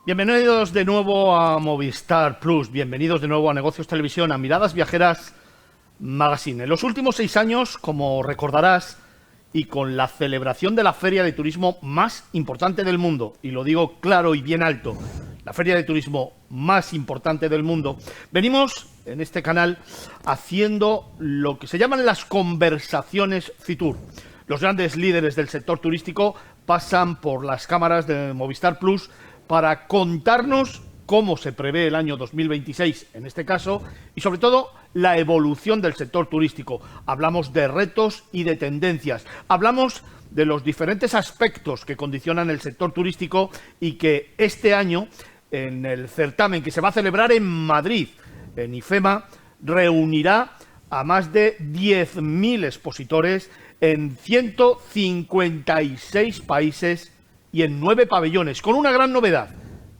Bienvenidos de nuevo a Movistar Plus, bienvenidos de nuevo a Negocios Televisión, a Miradas Viajeras Magazine. En los últimos 6 años, como recordarás, y con la celebración de la feria de turismo más importante del mundo, y lo digo claro y bien alto, la feria de turismo más importante del mundo, venimos en este canal haciendo lo que se llaman las conversaciones Fitur. Los grandes líderes del sector turístico pasan por las cámaras de Movistar Plus para contarnos cómo se prevé el año 2026, en este caso, y sobre todo la evolución del sector turístico. Hablamos de retos y de tendencias. Hablamos de los diferentes aspectos que condicionan el sector turístico y que este año, en el certamen que se va a celebrar en Madrid, en IFEMA, reunirá a más de 10.000 expositores en 156 países y en 9 pabellones, con una gran novedad,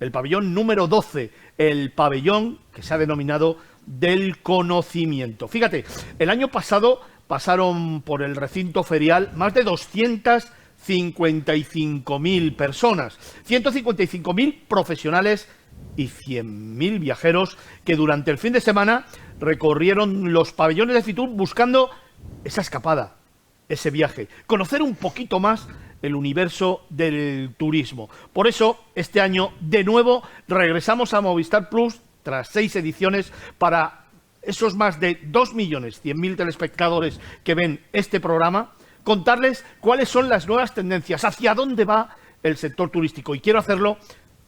el pabellón número 12, el pabellón que se ha denominado del conocimiento. Fíjate, el año pasado pasaron por el recinto ferial más de 255.000 personas, 155.000 profesionales y 100.000 viajeros que durante el fin de semana recorrieron los pabellones de Fitur buscando esa escapada, ese viaje, conocer un poquito más el universo del turismo. Por eso, este año, de nuevo, regresamos a Movistar Plus, tras 6 ediciones, para esos más de 2.100.000 telespectadores que ven este programa, contarles cuáles son las nuevas tendencias, hacia dónde va el sector turístico. Y quiero hacerlo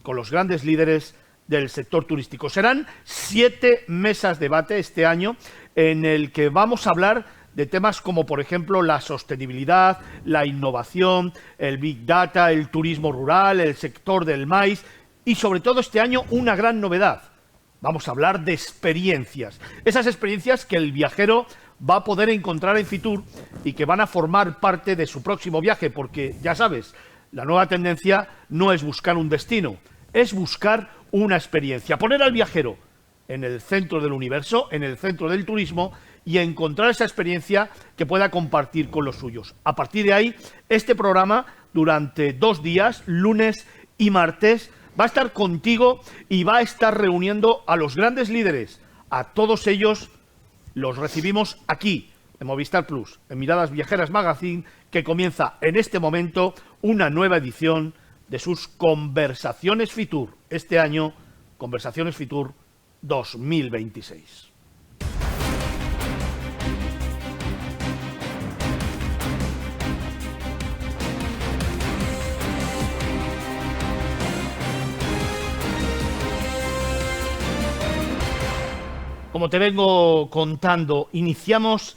con los grandes líderes del sector turístico. Serán 7 mesas de debate este año, en el que vamos a hablar de temas como, por ejemplo, la sostenibilidad, la innovación, el Big Data, el turismo rural, el sector del maíz y, sobre todo, este año, una gran novedad. Vamos a hablar de experiencias. Esas experiencias que el viajero va a poder encontrar en Fitur y que van a formar parte de su próximo viaje, porque, ya sabes, la nueva tendencia no es buscar un destino, es buscar una experiencia. Poner al viajero en el centro del universo, en el centro del turismo, y encontrar esa experiencia que pueda compartir con los suyos. A partir de ahí, este programa, durante 2 días, lunes y martes, va a estar contigo y va a estar reuniendo a los grandes líderes. A todos ellos los recibimos aquí, en Movistar Plus, en Miradas Viajeras Magazine, que comienza en este momento una nueva edición de sus Conversaciones Fitur. Este año, Conversaciones Fitur 2026. Como te vengo contando, iniciamos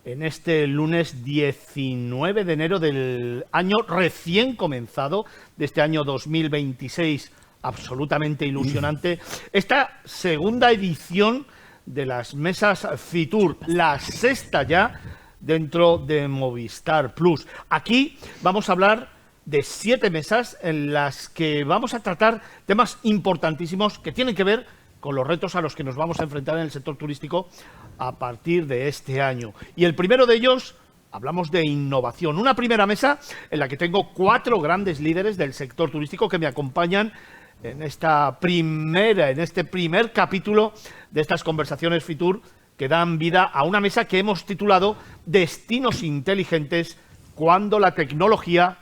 en este lunes 19 de enero del año recién comenzado, de este año 2026, absolutamente ilusionante, esta segunda edición de las mesas Fitur, la 6ª ya dentro de Movistar Plus. Aquí vamos a hablar de 7 mesas en las que vamos a tratar temas importantísimos que tienen que ver con los retos a los que nos vamos a enfrentar en el sector turístico a partir de este año. Y el primero de ellos, hablamos de innovación. Una primera mesa en la que tengo 4 grandes líderes del sector turístico que me acompañan en este primer capítulo de estas conversaciones Fitur, que dan vida a una mesa que hemos titulado Destinos inteligentes cuando la tecnología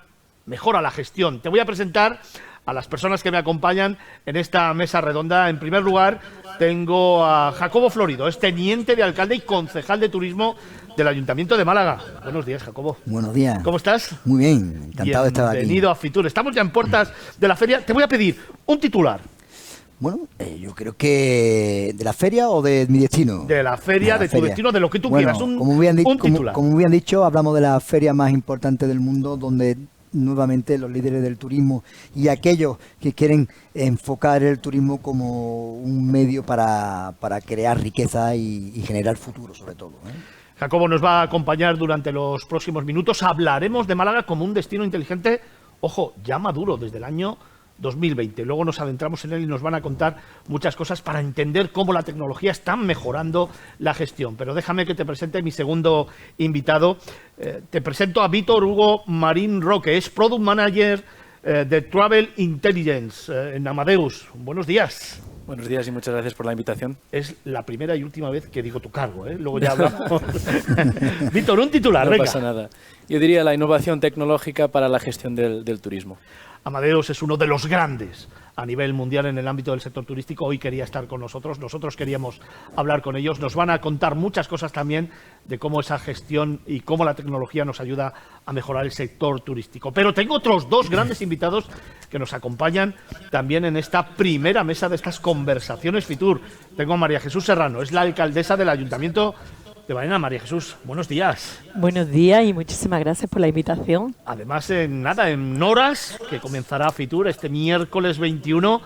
mejora la gestión. Te voy a presentar a las personas que me acompañan en esta mesa redonda. En primer lugar, tengo a Jacobo Florido, es teniente de alcalde y concejal de turismo del Ayuntamiento de Málaga. Buenos días, Jacobo. Buenos días. ¿Cómo estás? Muy bien, encantado de estar aquí. Bienvenido a Fitur. Estamos ya en puertas de la feria. Te voy a pedir un titular. Bueno, yo creo que de la feria o de mi destino. De la feria, de tu destino, de lo que tú quieras. Un titular. Como bien dicho, hablamos de la feria más importante del mundo, donde nuevamente los líderes del turismo y aquellos que quieren enfocar el turismo como un medio para crear riqueza y generar futuro, sobre todo, ¿eh? Jacobo nos va a acompañar durante los próximos minutos. Hablaremos de Málaga como un destino inteligente, ojo, ya maduro desde el año 2020. Luego nos adentramos en él y nos van a contar muchas cosas para entender cómo la tecnología está mejorando la gestión. Pero déjame que te presente mi segundo invitado. Te presento a Víctor Hugo Marín Roque, es Product Manager de Travel Intelligence, en Amadeus. Buenos días. Buenos días y muchas gracias por la invitación. Es la primera y última vez que digo tu cargo, ¿eh? Luego ya hablamos. Víctor, un titular, No venga. pasa nada. Yo diría la innovación tecnológica para la gestión del turismo. Amadeus es uno de los grandes a nivel mundial en el ámbito del sector turístico. Hoy quería estar con nosotros, nosotros queríamos hablar con ellos. Nos van a contar muchas cosas también de cómo esa gestión y cómo la tecnología nos ayuda a mejorar el sector turístico. Pero tengo otros dos grandes invitados que nos acompañan también en esta primera mesa de estas conversaciones Fitur. Tengo a María Jesús Serrano, es la alcaldesa del Ayuntamiento de Baena. María Jesús, buenos días. Buenos días y muchísimas gracias por la invitación. Además, en horas, que comenzará Fitur este miércoles 21,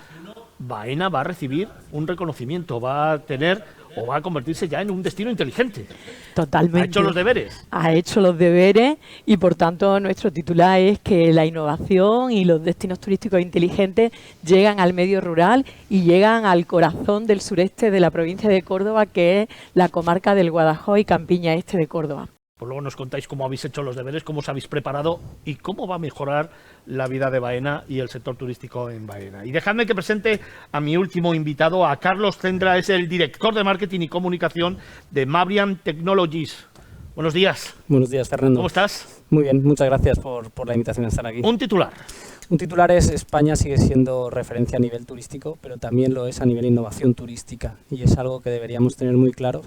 Baena va a recibir un reconocimiento, va a tener o va a convertirse ya en un destino inteligente. Totalmente. ¿Ha hecho los deberes? Ha hecho los deberes y por tanto nuestro titular es que la innovación y los destinos turísticos inteligentes llegan al medio rural y llegan al corazón del sureste de la provincia de Córdoba, que es la comarca del Guadajoz y Campiña Este de Córdoba. Pues luego nos contáis cómo habéis hecho los deberes, cómo os habéis preparado y cómo va a mejorar la vida de Baena y el sector turístico en Baena. Y dejadme que presente a mi último invitado, a Carlos Cendra, es el director de marketing y comunicación de Mabrian Technologies. Buenos días. Buenos días, Fernando. ¿Cómo estás? Muy bien, muchas gracias por la invitación a estar aquí. Un titular. Un titular es: España sigue siendo referencia a nivel turístico, pero también lo es a nivel innovación turística, y es algo que deberíamos tener muy claro.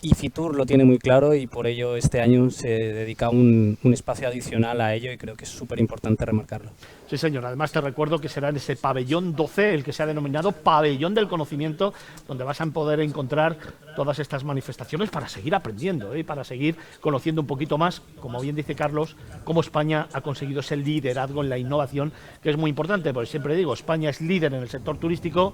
Y Fitur lo tiene muy claro y por ello este año se dedica un espacio adicional a ello y creo que es súper importante remarcarlo. Sí, señor. Además te recuerdo que será en ese pabellón 12, el que se ha denominado Pabellón del Conocimiento, donde vas a poder encontrar todas estas manifestaciones para seguir aprendiendo, y para seguir conociendo un poquito más, como bien dice Carlos, cómo España ha conseguido ese liderazgo en la innovación, que es muy importante, porque siempre digo, España es líder en el sector turístico,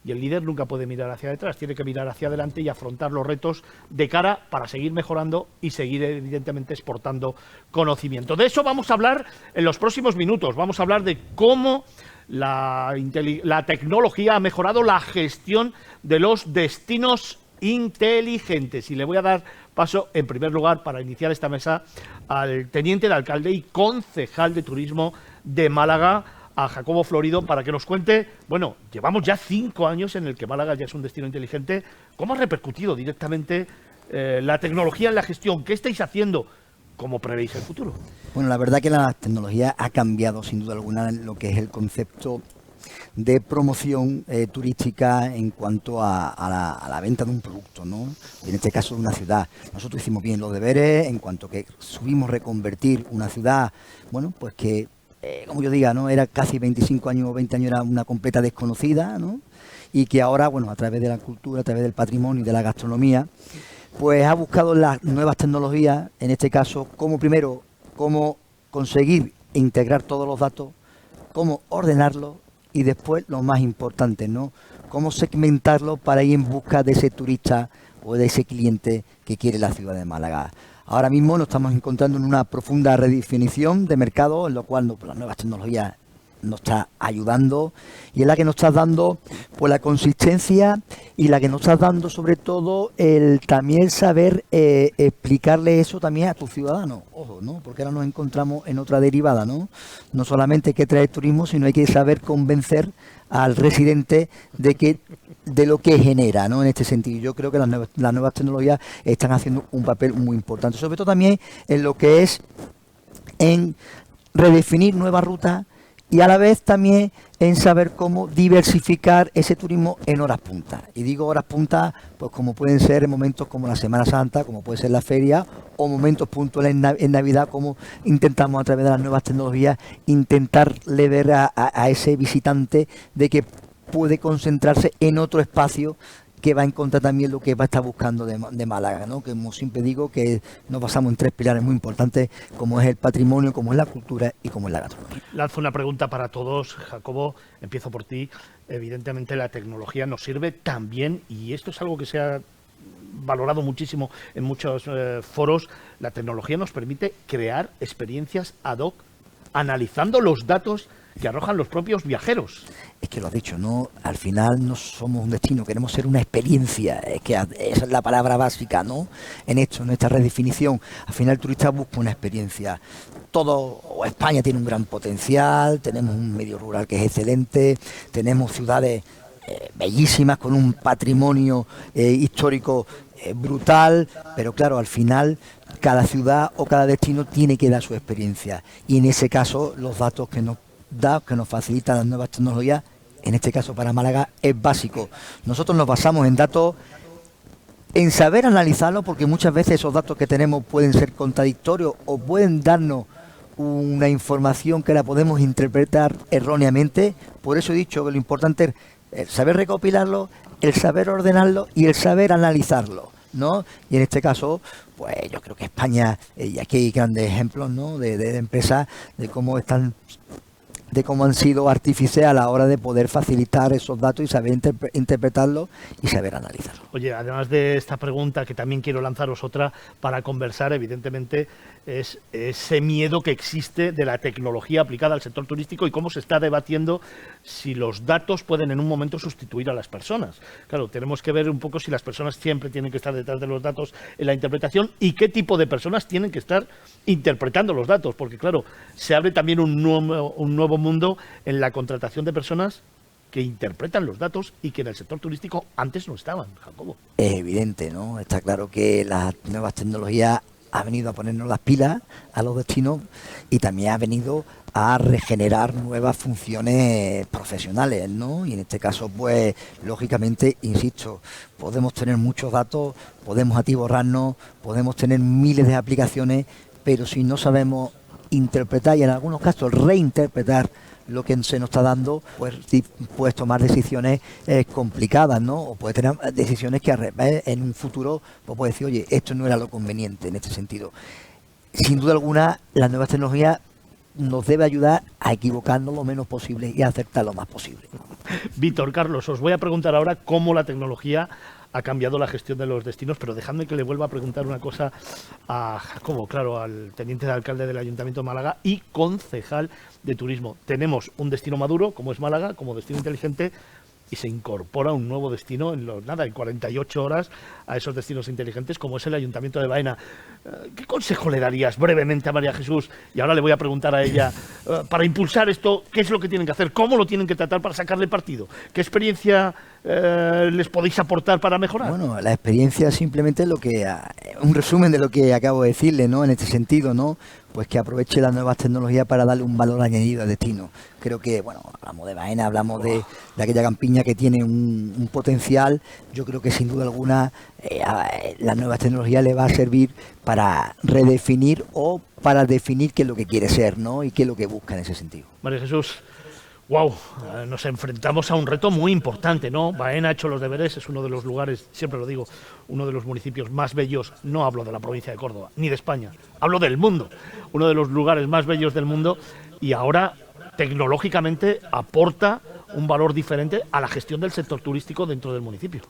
y el líder nunca puede mirar hacia detrás, tiene que mirar hacia adelante y afrontar los retos de cara para seguir mejorando y seguir evidentemente exportando conocimiento. De eso vamos a hablar en los próximos minutos, vamos a hablar de cómo la tecnología ha mejorado la gestión de los destinos inteligentes. Y le voy a dar paso, en primer lugar, para iniciar esta mesa, al teniente de alcalde y concejal de turismo de Málaga, a Jacobo Florido, para que nos cuente, bueno, llevamos ya 5 años en el que Málaga ya es un destino inteligente. ¿Cómo ha repercutido directamente la tecnología en la gestión? ¿Qué estáis haciendo? ¿Cómo prevéis el futuro? Bueno, la verdad que la tecnología ha cambiado sin duda alguna lo que es el concepto de promoción turística en cuanto a la venta de un producto, ¿no? En este caso de una ciudad. Nosotros hicimos bien los deberes en cuanto que subimos reconvertir una ciudad, bueno, pues que como yo diga, ¿no? Era casi 25 años o 20 años, era una completa desconocida, ¿no? Y que ahora, bueno, a través de la cultura, a través del patrimonio y de la gastronomía, pues ha buscado las nuevas tecnologías, en este caso, cómo conseguir integrar todos los datos, cómo ordenarlos y después lo más importante, ¿no? Cómo segmentarlo para ir en busca de ese turista o de ese cliente que quiere la ciudad de Málaga. Ahora mismo nos estamos encontrando en una profunda redefinición de mercado, en lo cual las nuevas tecnologías nos está ayudando y es la que nos está dando pues la consistencia y la que nos está dando sobre todo el también saber explicarle eso también a tus ciudadanos. Ojo, ¿no? Porque ahora nos encontramos en otra derivada, ¿no? No solamente hay que traer turismo, sino hay que saber convencer al residente de lo que genera, ¿no? En este sentido, yo creo que las nuevas tecnologías están haciendo un papel muy importante, sobre todo también en lo que es en redefinir nuevas rutas y a la vez también en saber cómo diversificar ese turismo en horas puntas. Y digo horas puntas, pues como pueden ser en momentos como la Semana Santa, como puede ser la feria, o momentos puntuales en Navidad, como intentamos a través de las nuevas tecnologías intentarle ver a ese visitante de que puede concentrarse en otro espacio que va a encontrar también lo que va a estar buscando de Málaga, ¿no? Que como siempre digo, que nos basamos en 3 pilares muy importantes, como es el patrimonio, como es la cultura y como es la gastronomía. Lanzo una pregunta para todos, Jacobo, empiezo por ti. Evidentemente la tecnología nos sirve también, y esto es algo que se ha valorado muchísimo en muchos foros, la tecnología nos permite crear experiencias ad hoc, analizando los datos que arrojan los propios viajeros. Es que lo has dicho, ¿no? Al final no somos un destino, queremos ser una experiencia. Es que esa es la palabra básica, ¿no? En esto, en esta redefinición. Al final el turista busca una experiencia. España tiene un gran potencial, tenemos un medio rural que es excelente, tenemos ciudades bellísimas con un patrimonio histórico brutal, pero claro, al final cada ciudad o cada destino tiene que dar su experiencia, y en ese caso los datos que nos facilitan las nuevas tecnologías, en este caso para Málaga, es básico. Nosotros nos basamos en datos, en saber analizarlos, porque muchas veces esos datos que tenemos pueden ser contradictorios o pueden darnos una información que la podemos interpretar erróneamente. Por eso he dicho que lo importante es el saber recopilarlo, el saber ordenarlo y el saber analizarlo, ¿no? Y en este caso, pues yo creo que España, y aquí hay grandes ejemplos, ¿no?, de empresas, de cómo han sido artífices a la hora de poder facilitar esos datos y saber interpretarlos y saber analizarlos. Oye, además de esta pregunta, que también quiero lanzaros otra para conversar, evidentemente, es ese miedo que existe de la tecnología aplicada al sector turístico y cómo se está debatiendo si los datos pueden en un momento sustituir a las personas. Claro, tenemos que ver un poco si las personas siempre tienen que estar detrás de los datos en la interpretación y qué tipo de personas tienen que estar interpretando los datos, porque claro, se abre también un nuevo mundo en la contratación de personas que interpretan los datos y que en el sector turístico antes no estaban, Jacobo. Es evidente, ¿no? Está claro que las nuevas tecnologías ha venido a ponernos las pilas a los destinos y también ha venido a regenerar nuevas funciones profesionales, ¿no? Y en este caso, pues, lógicamente, insisto, podemos tener muchos datos, podemos atiborrarnos, podemos tener miles de aplicaciones, pero si no sabemos interpretar y en algunos casos reinterpretar lo que se nos está dando, pues puedes tomar decisiones complicadas, ¿no? O puedes tener decisiones que en un futuro pues puedes decir, oye, esto no era lo conveniente en este sentido. Sin duda alguna, las nuevas tecnologías nos debe ayudar a equivocarnos lo menos posible y a acertar lo más posible. Víctor, Carlos, os voy a preguntar ahora cómo la tecnología ha cambiado la gestión de los destinos, pero dejadme que le vuelva a preguntar una cosa a Jacobo, claro, al teniente de alcalde del Ayuntamiento de Málaga y concejal de turismo. Tenemos un destino maduro, como es Málaga, como destino inteligente, y se incorpora un nuevo destino en 48 horas a esos destinos inteligentes, como es el Ayuntamiento de Baena. ¿Qué consejo le darías brevemente a María Jesús? Y ahora le voy a preguntar a ella, para impulsar esto, ¿qué es lo que tienen que hacer? ¿Cómo lo tienen que tratar para sacarle partido? ¿Qué experiencia les podéis aportar para mejorar? Bueno, la experiencia simplemente es un resumen de lo que acabo de decirle, ¿no? En este sentido, ¿no? Pues que aproveche las nuevas tecnologías para darle un valor añadido al destino. Creo que, bueno, hablamos de Baena, hablamos de aquella campiña que tiene un potencial. Yo creo que sin duda alguna las nuevas tecnologías le va a servir para redefinir o para definir qué es lo que quiere ser, ¿no? Y qué es lo que busca en ese sentido. María Jesús, wow, nos enfrentamos a un reto muy importante, ¿no? Baena ha hecho los deberes, es uno de los lugares, siempre lo digo, uno de los municipios más bellos, no hablo de la provincia de Córdoba, ni de España, hablo del mundo, uno de los lugares más bellos del mundo, y ahora tecnológicamente aporta un valor diferente a la gestión del sector turístico dentro del municipio.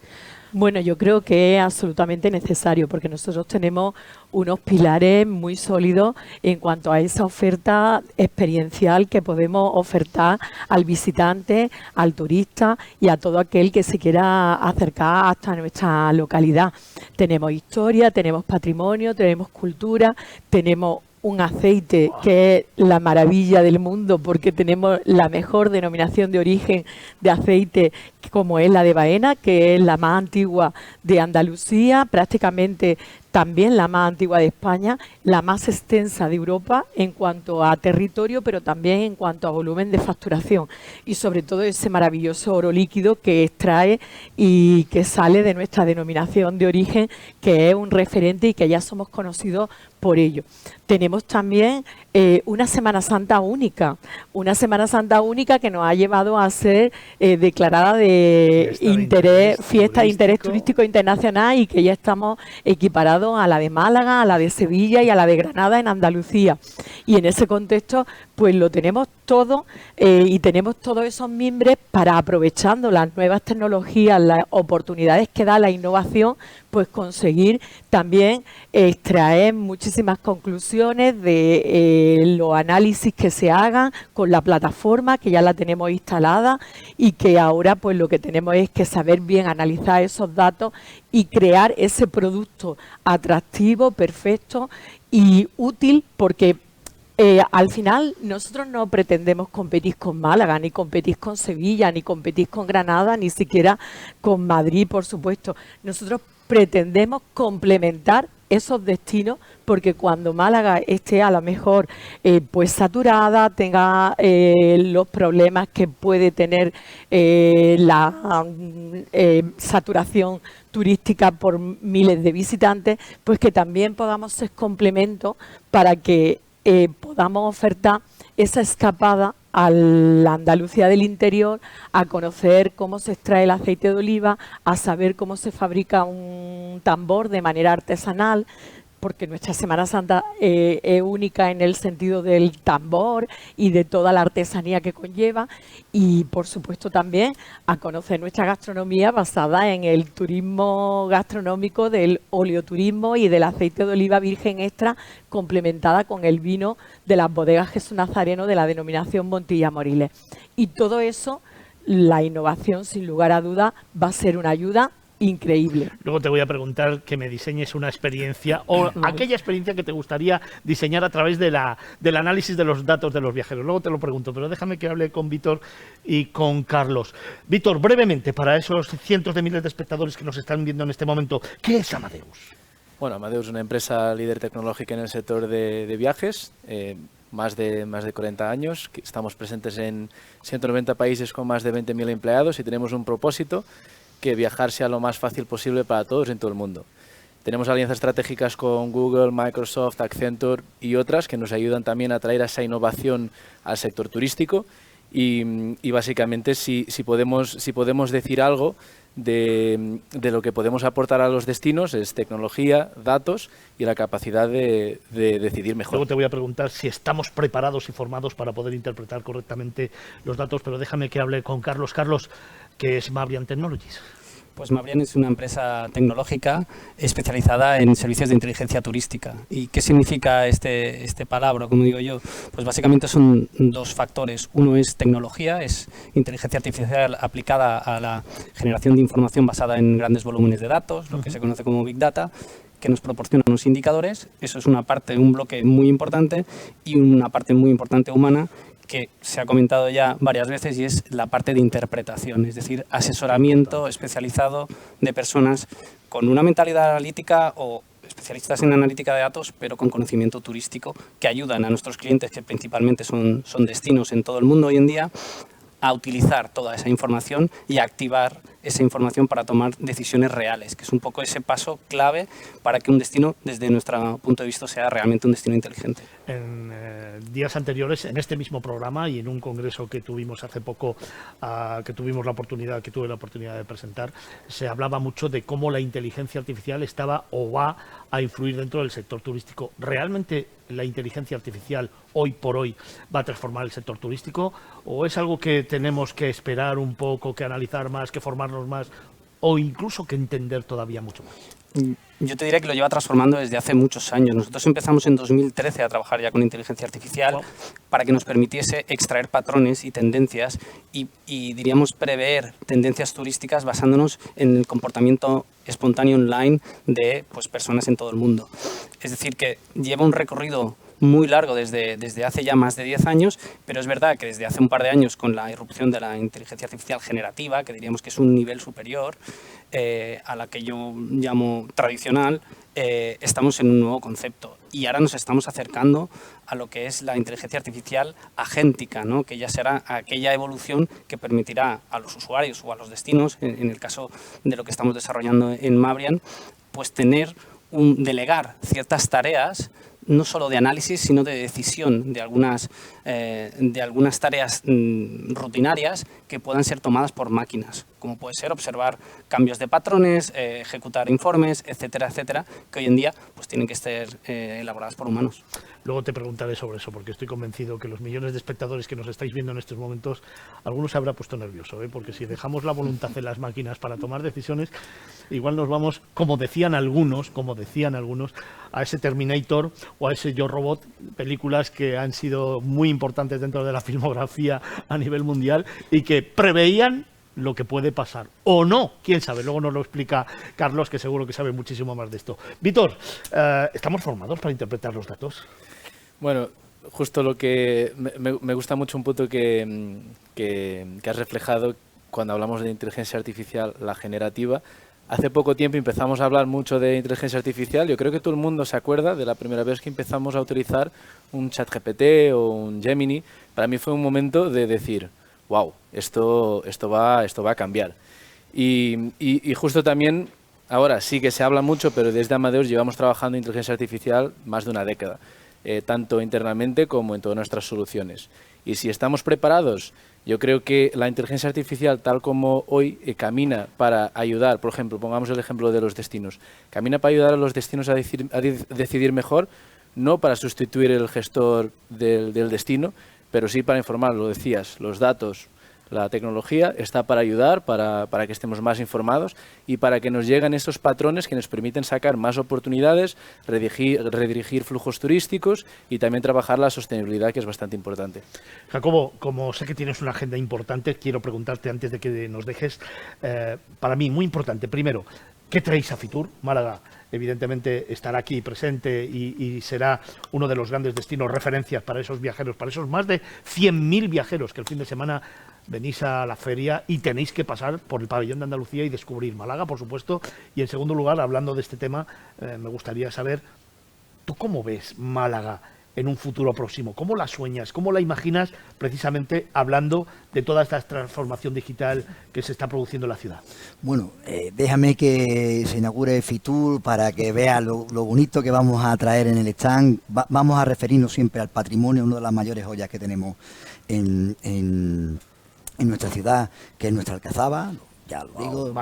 Bueno, yo creo que es absolutamente necesario porque nosotros tenemos unos pilares muy sólidos en cuanto a esa oferta experiencial que podemos ofertar al visitante, al turista y a todo aquel que se quiera acercar hasta nuestra localidad. Tenemos historia, tenemos patrimonio, tenemos cultura, tenemos un aceite que es la maravilla del mundo porque tenemos la mejor denominación de origen de aceite como es la de Baena, que es la más antigua de Andalucía, prácticamente también la más antigua de España, la más extensa de Europa en cuanto a territorio, pero también en cuanto a volumen de facturación y sobre todo ese maravilloso oro líquido que extrae y que sale de nuestra denominación de origen, que es un referente y que ya somos conocidos por ello. Tenemos también una Semana Santa única que nos ha llevado a ser declarada de fiesta de interés turístico internacional y que ya estamos equiparados a la de Málaga, a la de Sevilla y a la de Granada en Andalucía. Y en ese contexto, pues lo tenemos todo y tenemos todos esos mimbres para, aprovechando las nuevas tecnologías, las oportunidades que da la innovación, pues conseguir también extraer muchísimas conclusiones de los análisis que se hagan con la plataforma, que ya la tenemos instalada y que ahora pues lo que tenemos es que saber bien analizar esos datos y crear ese producto atractivo, perfecto y útil, porque Al final, nosotros no pretendemos competir con Málaga, ni competir con Sevilla, ni competir con Granada, ni siquiera con Madrid, por supuesto. Nosotros pretendemos complementar esos destinos, porque cuando Málaga esté a lo mejor pues saturada, tenga los problemas que puede tener la saturación turística por miles de visitantes, pues que también podamos ser complemento para que podamos ofertar esa escapada a la Andalucía del interior, a conocer cómo se extrae el aceite de oliva, a saber cómo se fabrica un tambor de manera artesanal, porque nuestra Semana Santa es única en el sentido del tambor y de toda la artesanía que conlleva, y por supuesto también a conocer nuestra gastronomía basada en el turismo gastronómico del oleoturismo y del aceite de oliva virgen extra, complementada con el vino de las bodegas Jesús Nazareno de la denominación Montilla Moriles. Y todo eso, la innovación sin lugar a duda va a ser una ayuda increíble. Luego te voy a preguntar que me diseñes una experiencia o aquella experiencia que te gustaría diseñar a través del análisis de los datos de los viajeros. Luego te lo pregunto, pero déjame que hable con Víctor y con Carlos. Víctor, brevemente, para esos cientos de miles de espectadores que nos están viendo en este momento, ¿qué es Amadeus? Bueno, Amadeus es una empresa líder tecnológica en el sector de viajes, más de 40 años. Estamos presentes en 190 países con más de 20.000 empleados y tenemos un propósito: que viajar sea lo más fácil posible para todos en todo el mundo. Tenemos alianzas estratégicas con Google, Microsoft, Accenture y otras que nos ayudan también a traer esa innovación al sector turístico y básicamente si podemos decir algo de lo que podemos aportar a los destinos es tecnología, datos y la capacidad de decidir mejor. Luego te voy a preguntar si estamos preparados y formados para poder interpretar correctamente los datos, pero déjame que hable con Carlos. Carlos, ¿qué es Mabrian Technologies? Pues Mabrian es una empresa tecnológica especializada en servicios de inteligencia turística. ¿Y qué significa este palabra, como digo yo? Pues básicamente son dos factores. Uno es tecnología, es inteligencia artificial aplicada a la generación de información basada en grandes volúmenes de datos, lo que se conoce como Big Data, que nos proporciona unos indicadores. Eso es una parte, un bloque muy importante, y una parte muy importante humana, que se ha comentado ya varias veces, y es la parte de interpretación, es decir, asesoramiento especializado de personas con una mentalidad analítica o especialistas en analítica de datos, pero con conocimiento turístico, que ayudan a nuestros clientes, que principalmente son destinos en todo el mundo hoy en día, a utilizar toda esa información y a activar esa información para tomar decisiones reales, que es un poco ese paso clave para que un destino, desde nuestro punto de vista, sea realmente un destino inteligente. En días anteriores, en este mismo programa y en un congreso que tuvimos hace poco, que tuve la oportunidad de presentar, se hablaba mucho de cómo la inteligencia artificial estaba o va a influir dentro del sector turístico. ¿Realmente la inteligencia artificial hoy por hoy va a transformar el sector turístico, o es algo que tenemos que esperar un poco, que analizar más, que formarnos más, o incluso que entender todavía mucho más? Yo te diría que lo lleva transformando desde hace muchos años. Nosotros empezamos en 2013 a trabajar ya con inteligencia artificial para que nos permitiese extraer patrones y tendencias y diríamos prever tendencias turísticas basándonos en el comportamiento espontáneo online de personas en todo el mundo. Es decir, que lleva un recorrido muy largo desde hace ya más de 10 años, pero es verdad que desde hace un par de años, con la irrupción de la inteligencia artificial generativa, que diríamos que es un nivel superior a la que yo llamo tradicional, estamos en un nuevo concepto y ahora nos estamos acercando a lo que es la inteligencia artificial agéntica, ¿no? Que ya será aquella evolución que permitirá a los usuarios o a los destinos, en el caso de lo que estamos desarrollando en Mabrian, pues delegar ciertas tareas, no solo de análisis, sino de decisión de algunas tareas rutinarias que puedan ser tomadas por máquinas, como puede ser observar cambios de patrones, ejecutar informes, etcétera, etcétera, que hoy en día pues tienen que ser elaboradas por humanos. Luego te preguntaré sobre eso, porque estoy convencido que los millones de espectadores que nos estáis viendo en estos momentos, algunos se habrá puesto nervioso, porque si dejamos la voluntad de las máquinas para tomar decisiones, igual nos vamos, como decían algunos, a ese Terminator o a ese Yo Robot, películas que han sido muy importantes dentro de la filmografía a nivel mundial y que preveían lo que puede pasar, o no, quién sabe. Luego nos lo explica Carlos, que seguro que sabe muchísimo más de esto. Víctor, ¿estamos formados para interpretar los datos? Bueno, justo lo que me gusta mucho un punto que has reflejado cuando hablamos de inteligencia artificial, la generativa. Hace poco tiempo empezamos a hablar mucho de inteligencia artificial. Yo creo que todo el mundo se acuerda de la primera vez que empezamos a utilizar un ChatGPT o un Gemini. Para mí fue un momento de decir, wow, esto va a cambiar. Y justo también, ahora sí que se habla mucho, pero desde Amadeus llevamos trabajando en inteligencia artificial más de una década, tanto internamente como en todas nuestras soluciones. Y si estamos preparados, yo creo que la inteligencia artificial, tal como hoy, camina para ayudar, por ejemplo, pongamos el ejemplo de los destinos, camina para ayudar a los destinos a decidir mejor, no para sustituir el gestor del destino, pero sí para informar, lo decías, los datos. La tecnología está para ayudar, para que estemos más informados y para que nos lleguen estos patrones que nos permiten sacar más oportunidades, redirigir flujos turísticos y también trabajar la sostenibilidad, que es bastante importante. Jacobo, como sé que tienes una agenda importante, quiero preguntarte antes de que nos dejes, para mí muy importante, primero, ¿qué traéis a Fitur? Málaga evidentemente estará aquí presente y será uno de los grandes destinos referencias para esos viajeros, para esos más de 100.000 viajeros que el fin de semana venís a la feria y tenéis que pasar por el pabellón de Andalucía y descubrir Málaga, por supuesto. Y en segundo lugar, hablando de este tema, me gustaría saber, ¿tú cómo ves Málaga en un futuro próximo? ¿Cómo la sueñas? ¿Cómo la imaginas precisamente hablando de toda esta transformación digital que se está produciendo en la ciudad? Bueno, déjame que se inaugure Fitur para que vea lo bonito que vamos a traer en el stand. Vamos a referirnos siempre al patrimonio, una de las mayores joyas que tenemos en nuestra ciudad, que es nuestra Alcazaba. Ya lo digo,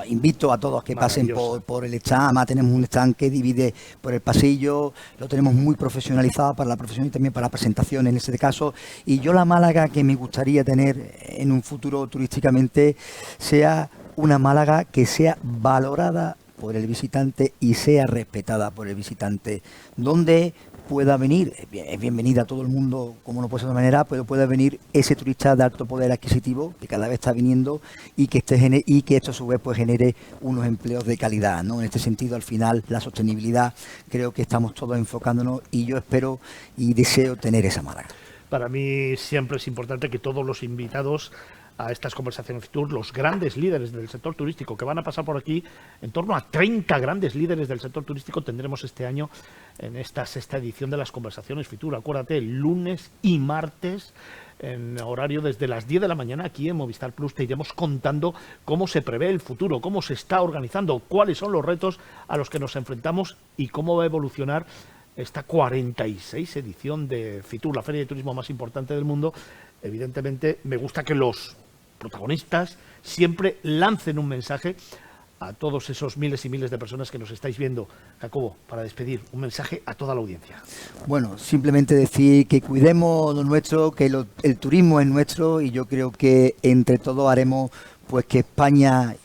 invito a todos que pasen por el stand. Además tenemos un stand que divide por el pasillo, lo tenemos muy profesionalizado para la profesión y también para la presentación en este caso. Y yo la Málaga que me gustaría tener en un futuro turísticamente sea una Málaga que sea valorada por el visitante y sea respetada por el visitante, donde pueda venir, es bienvenida a todo el mundo, como no puede ser de otra manera, pero pueda venir ese turista de alto poder adquisitivo que cada vez está viniendo y que esto a su vez pues genere unos empleos de calidad, ¿no? En este sentido, al final, la sostenibilidad, creo que estamos todos enfocándonos y yo espero y deseo tener esa Málaga. Para mí siempre es importante que todos los invitados a estas conversaciones Fitur, los grandes líderes del sector turístico que van a pasar por aquí, en torno a 30 grandes líderes del sector turístico tendremos este año en esta sexta edición de las conversaciones Fitur. Acuérdate, lunes y martes, en horario desde las 10 de la mañana, aquí en Movistar Plus te iremos contando cómo se prevé el futuro, cómo se está organizando, cuáles son los retos a los que nos enfrentamos y cómo va a evolucionar esta 46 edición de Fitur, la feria de turismo más importante del mundo. Evidentemente, me gusta que los protagonistas siempre lancen un mensaje a todos esos miles y miles de personas que nos estáis viendo. Jacobo, para despedir, un mensaje a toda la audiencia. Bueno, simplemente decir que cuidemos lo nuestro, que el turismo es nuestro y yo creo que entre todos haremos pues que España,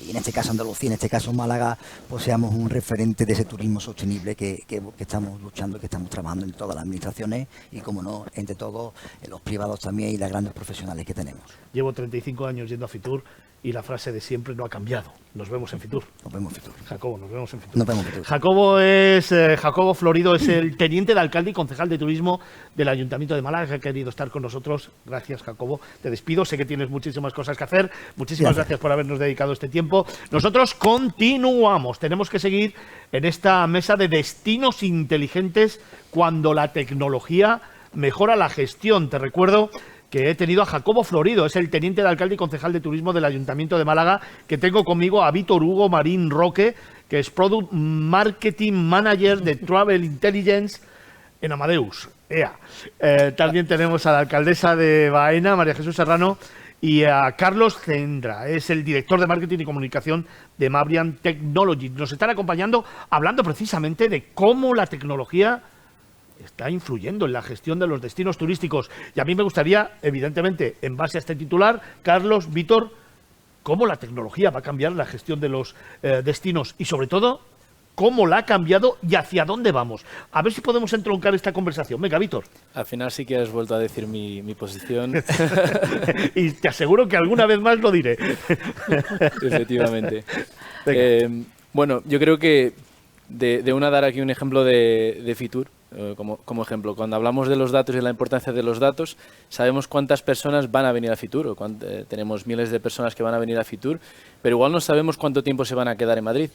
y en este caso Andalucía, en este caso Málaga, pues seamos un referente de ese turismo sostenible que estamos luchando, que estamos trabajando en todas las administraciones y, como no, entre todos, los privados también y las grandes profesionales que tenemos. Llevo 35 años yendo a Fitur y la frase de siempre no ha cambiado. Nos vemos en Fitur. Nos vemos en Fitur. Jacobo, nos vemos en Fitur. Nos vemos en Fitur. Jacobo Florido es el teniente de alcalde y concejal de turismo del Ayuntamiento de Málaga, que ha querido estar con nosotros. Gracias, Jacobo. Te despido. Sé que tienes muchísimas cosas que hacer. Muchísimas gracias por habernos dedicado este tiempo. Nosotros continuamos. Tenemos que seguir en esta mesa de destinos inteligentes cuando la tecnología mejora la gestión. Te recuerdo que he tenido a Jacobo Florido, es el teniente de alcalde y concejal de turismo del Ayuntamiento de Málaga, que tengo conmigo a Víctor Hugo Marín Roque, que es Product Marketing Manager de Travel Intelligence en Amadeus. También tenemos a la alcaldesa de Baena, María Jesús Serrano, y a Carlos Cendra, es el director de marketing y comunicación de Mabrian Technology. Nos están acompañando hablando precisamente de cómo la tecnología está influyendo en la gestión de los destinos turísticos. Y a mí me gustaría, evidentemente, en base a este titular, Carlos, Víctor, cómo la tecnología va a cambiar la gestión de los destinos y, sobre todo, cómo la ha cambiado y hacia dónde vamos. A ver si podemos entroncar esta conversación. Venga, Víctor. Al final sí que has vuelto a decir mi posición. Y te aseguro que alguna vez más lo diré. Efectivamente. Bueno, yo creo que de dar aquí un ejemplo de Fitur, como ejemplo. Cuando hablamos de los datos y la importancia de los datos, sabemos cuántas personas van a venir a Fitur, o tenemos miles de personas que van a venir a Fitur, pero igual no sabemos cuánto tiempo se van a quedar en Madrid,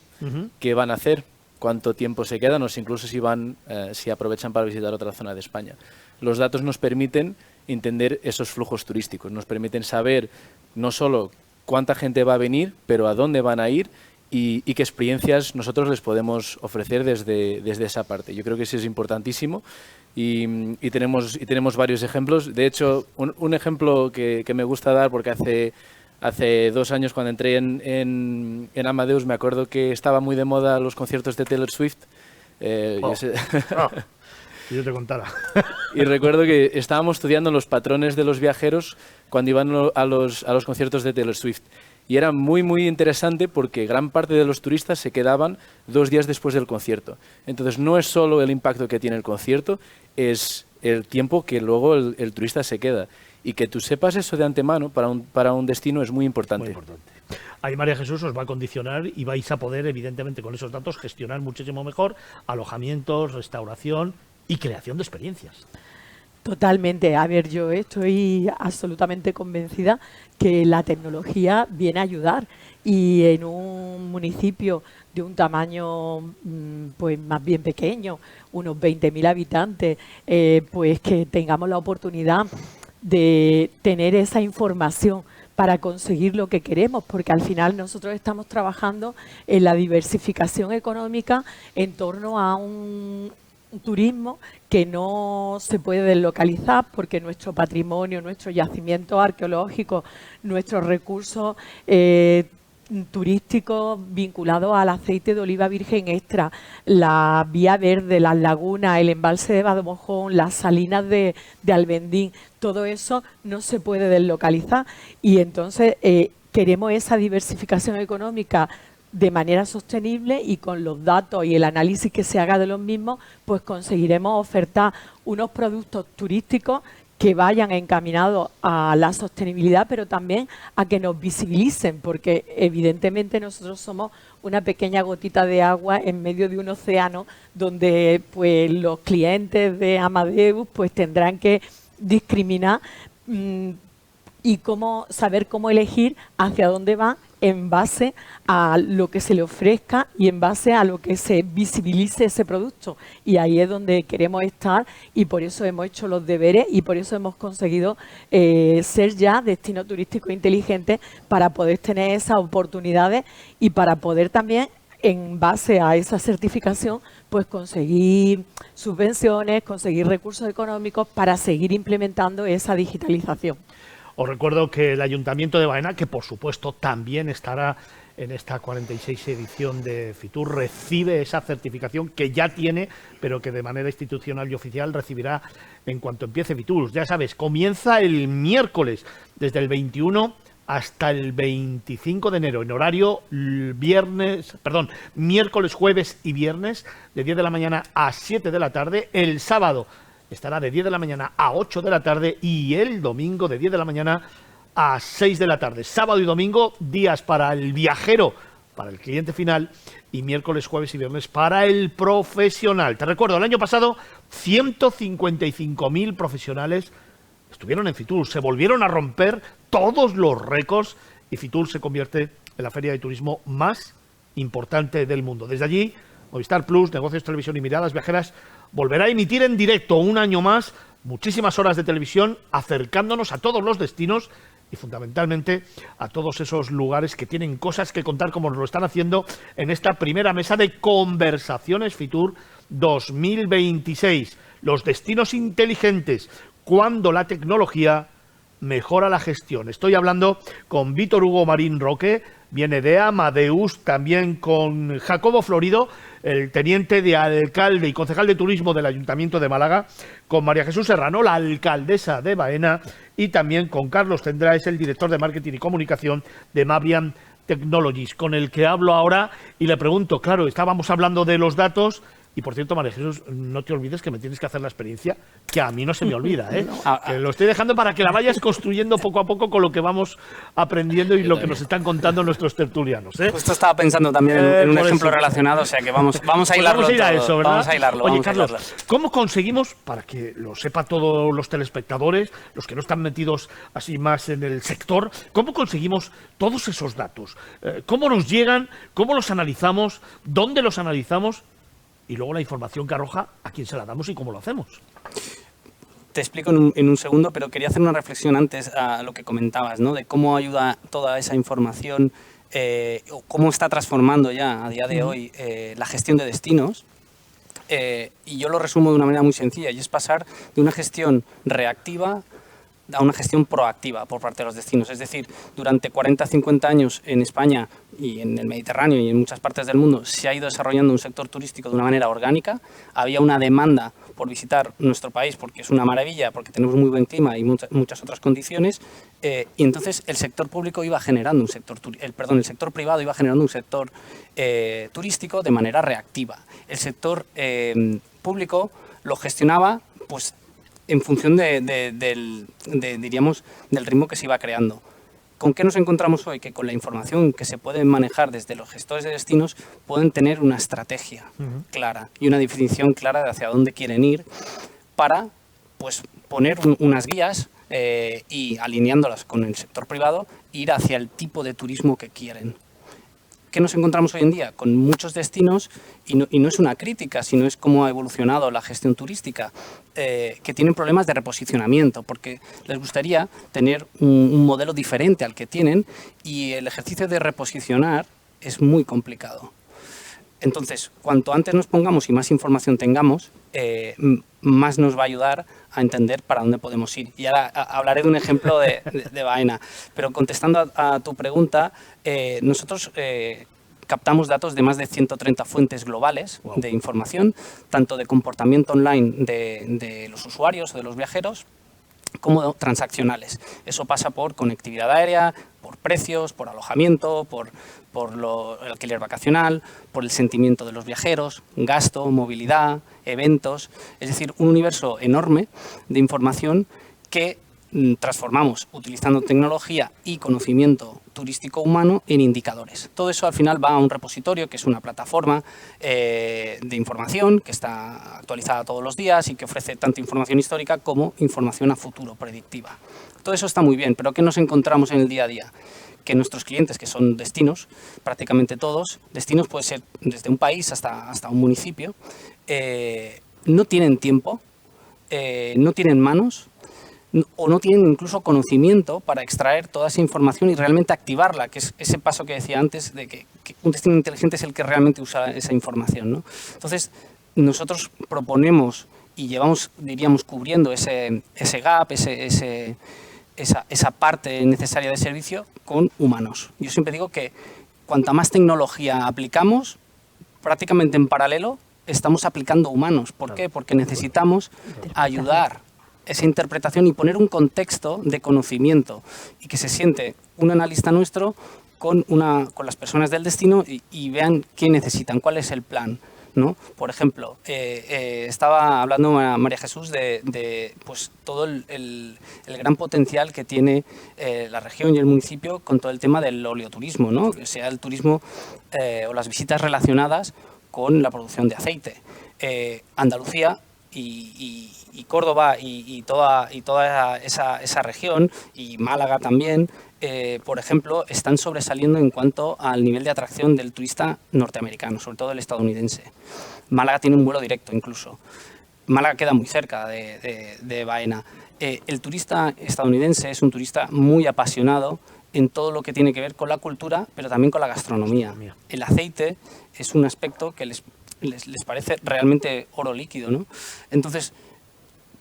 qué van a hacer, cuánto tiempo se quedan, o incluso si aprovechan para visitar otra zona de España. Los datos nos permiten entender esos flujos turísticos, nos permiten saber no solo cuánta gente va a venir, pero a dónde van a ir y qué experiencias nosotros les podemos ofrecer desde esa parte. Yo creo que eso es importantísimo y tenemos varios ejemplos. De hecho, un ejemplo que me gusta dar, porque hace 2 años cuando entré en Amadeus me acuerdo que estaba muy de moda los conciertos de Taylor Swift. Si yo te contara. Y recuerdo que estábamos estudiando los patrones de los viajeros cuando iban a los conciertos de Taylor Swift. Y era muy, muy interesante porque gran parte de los turistas se quedaban 2 días después del concierto. Entonces, no es solo el impacto que tiene el concierto, es el tiempo que luego el turista se queda. Y que tú sepas eso de antemano para un destino es muy importante. Muy importante. Ahí María Jesús os va a condicionar y vais a poder, evidentemente, con esos datos gestionar muchísimo mejor alojamientos, restauración y creación de experiencias. Totalmente. A ver, yo estoy absolutamente convencida que la tecnología viene a ayudar y en un municipio de un tamaño pues más bien pequeño, unos 20.000 habitantes, pues que tengamos la oportunidad de tener esa información para conseguir lo que queremos, porque al final nosotros estamos trabajando en la diversificación económica en torno a un turismo que no se puede deslocalizar porque nuestro patrimonio, nuestros yacimientos arqueológicos, nuestros recursos turísticos vinculados al aceite de oliva virgen extra, la vía verde, las lagunas, el embalse de Bademojón, las salinas de Albendín, todo eso no se puede deslocalizar y entonces queremos esa diversificación económica de manera sostenible y con los datos y el análisis que se haga de los mismos, pues conseguiremos ofertar unos productos turísticos que vayan encaminados a la sostenibilidad, pero también a que nos visibilicen, porque evidentemente nosotros somos una pequeña gotita de agua en medio de un océano donde pues los clientes de Amadeus pues tendrán que discriminar y saber cómo elegir hacia dónde va en base a lo que se le ofrezca y en base a lo que se visibilice ese producto. Y ahí es donde queremos estar y por eso hemos hecho los deberes y por eso hemos conseguido ser ya destino turístico inteligente para poder tener esas oportunidades y para poder también, en base a esa certificación, pues conseguir subvenciones, conseguir recursos económicos para seguir implementando esa digitalización. Os recuerdo que el Ayuntamiento de Baena, que por supuesto también estará en esta 46 edición de Fitur, recibe esa certificación que ya tiene, pero que de manera institucional y oficial recibirá en cuanto empiece Fitur. Ya sabes, comienza el miércoles, desde el 21 hasta el 25 de enero, en horario miércoles, jueves y viernes, de 10 de la mañana a 7 de la tarde, el sábado estará de 10 de la mañana a 8 de la tarde y el domingo de 10 de la mañana a 6 de la tarde. Sábado y domingo, días para el viajero, para el cliente final, y miércoles, jueves y viernes para el profesional. Te recuerdo, el año pasado 155.000 profesionales estuvieron en Fitur, se volvieron a romper todos los récords y Fitur se convierte en la feria de turismo más importante del mundo. Desde allí, Movistar Plus, Negocios, Televisión y Miradas Viajeras volverá a emitir en directo un año más muchísimas horas de televisión acercándonos a todos los destinos y fundamentalmente a todos esos lugares que tienen cosas que contar como nos lo están haciendo en esta primera mesa de Conversaciones Fitur 2026. Los destinos inteligentes, cuando la tecnología mejora la gestión. Estoy hablando con Víctor Hugo Marín Roque, viene de Amadeus, también con Jacobo Florido, el teniente de alcalde y concejal de turismo del Ayuntamiento de Málaga, con María Jesús Serrano, la alcaldesa de Baena, y también con Carlos Tendrá, es el director de marketing y comunicación de Mabrian Technologies, con el que hablo ahora y le pregunto, claro, estábamos hablando de los datos, Y por cierto, María Jesús, no te olvides que me tienes que hacer la experiencia, que a mí no se me olvida, ¿eh? Que lo estoy dejando para que la vayas construyendo poco a poco con lo que vamos aprendiendo y lo que nos están contando nuestros tertulianos, ¿eh? Justo estaba pensando también en un por ejemplo eso. relacionado, o sea que vamos a hilarlo Vamos a ir a todo. eso, ¿verdad? Vamos a hilarlo. Oye, vamos a Carlos, hilarlo. ¿cómo conseguimos, para que lo sepa todos los telespectadores, los que no están metidos así más en el sector, cómo conseguimos todos esos datos? ¿Cómo nos llegan? ¿Cómo los analizamos? ¿Dónde los analizamos? Y luego la información que arroja, ¿a quién se la damos y cómo lo hacemos? Te explico en un segundo, pero quería hacer una reflexión antes a lo que comentabas, ¿no? De cómo ayuda toda esa información, o cómo está transformando ya a día de hoy la gestión de destinos. Y yo lo resumo de una manera muy sencilla, y es pasar de una gestión reactiva a una gestión proactiva por parte de los destinos. Es decir, durante 40-50 años en España y en el Mediterráneo y en muchas partes del mundo se ha ido desarrollando un sector turístico de una manera orgánica. Había una demanda por visitar nuestro país porque es una maravilla, porque tenemos muy buen clima y muchas otras condiciones, y entonces el sector público iba generando un sector, el sector privado iba generando un sector turístico de manera reactiva. El sector público lo gestionaba pues en función diríamos, del ritmo que se iba creando. ¿Con qué nos encontramos hoy? Que con la información que se puede manejar desde los gestores de destinos pueden tener una estrategia clara y una definición clara de hacia dónde quieren ir para pues, poner unas guías y alineándolas con el sector privado, ir hacia el tipo de turismo que quieren. ¿Qué nos encontramos hoy en día? Con muchos destinos, y no es una crítica, sino es cómo ha evolucionado la gestión turística, que tienen problemas de reposicionamiento, porque les gustaría tener un modelo diferente al que tienen, y el ejercicio de reposicionar es muy complicado. Entonces, cuanto antes nos pongamos y más información tengamos, más nos va a ayudar a entender para dónde podemos ir. Y ahora hablaré de un ejemplo de Baena. Pero contestando a tu pregunta, nosotros captamos datos de más de 130 fuentes globales de información, tanto de comportamiento online de los usuarios o de los viajeros, como transaccionales. Eso pasa por conectividad aérea, por precios, por alojamiento, por el alquiler vacacional, por el sentimiento de los viajeros, gasto, movilidad, eventos. Es decir, un universo enorme de información que transformamos utilizando tecnología y conocimiento turístico humano en indicadores. Todo eso al final va a un repositorio que es una plataforma de información que está actualizada todos los días y que ofrece tanto información histórica como información a futuro predictiva. Todo eso está muy bien, pero ¿qué nos encontramos en el día a día? Que nuestros clientes, que son destinos, prácticamente todos, destinos puede ser desde un país hasta un municipio, no tienen tiempo, no tienen manos, o no tienen incluso conocimiento para extraer toda esa información y realmente activarla, que es ese paso que decía antes de que un destino inteligente es el que realmente usa esa información, ¿no? Entonces, nosotros proponemos y llevamos, diríamos, cubriendo ese gap, esa parte necesaria de servicio con humanos. Yo siempre digo que cuanta más tecnología aplicamos, prácticamente en paralelo estamos aplicando humanos. ¿Por qué? Porque necesitamos ayudar esa interpretación y poner un contexto de conocimiento y que se siente un analista nuestro con las personas del destino y vean qué necesitan, cuál es el plan, ¿no? Por ejemplo, estaba hablando María Jesús de pues, todo el gran potencial que tiene la región y el municipio con todo el tema del oleoturismo, ¿no? Que sea el turismo o las visitas relacionadas con la producción de aceite. Andalucía y Córdoba y toda esa región, y Málaga también, por ejemplo, están sobresaliendo en cuanto al nivel de atracción del turista norteamericano, sobre todo el estadounidense. Málaga tiene un vuelo directo incluso. Málaga queda muy cerca de Baena. El turista estadounidense es un turista muy apasionado en todo lo que tiene que ver con la cultura, pero también con la gastronomía. El aceite es un aspecto que les parece realmente oro líquido, ¿no? Entonces,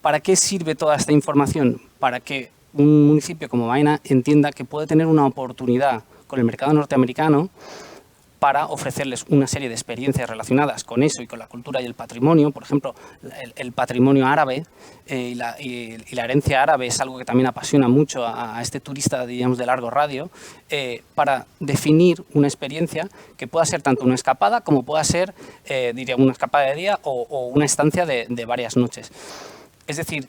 ¿para qué sirve toda esta información? Para que un municipio como Baena entienda que puede tener una oportunidad con el mercado norteamericano para ofrecerles una serie de experiencias relacionadas con eso y con la cultura y el patrimonio. Por ejemplo, el patrimonio árabe y la herencia árabe es algo que también apasiona mucho a este turista, digamos, de largo radio, para definir una experiencia que pueda ser tanto una escapada como pueda ser, diría, una escapada de día o una estancia de varias noches. Es decir,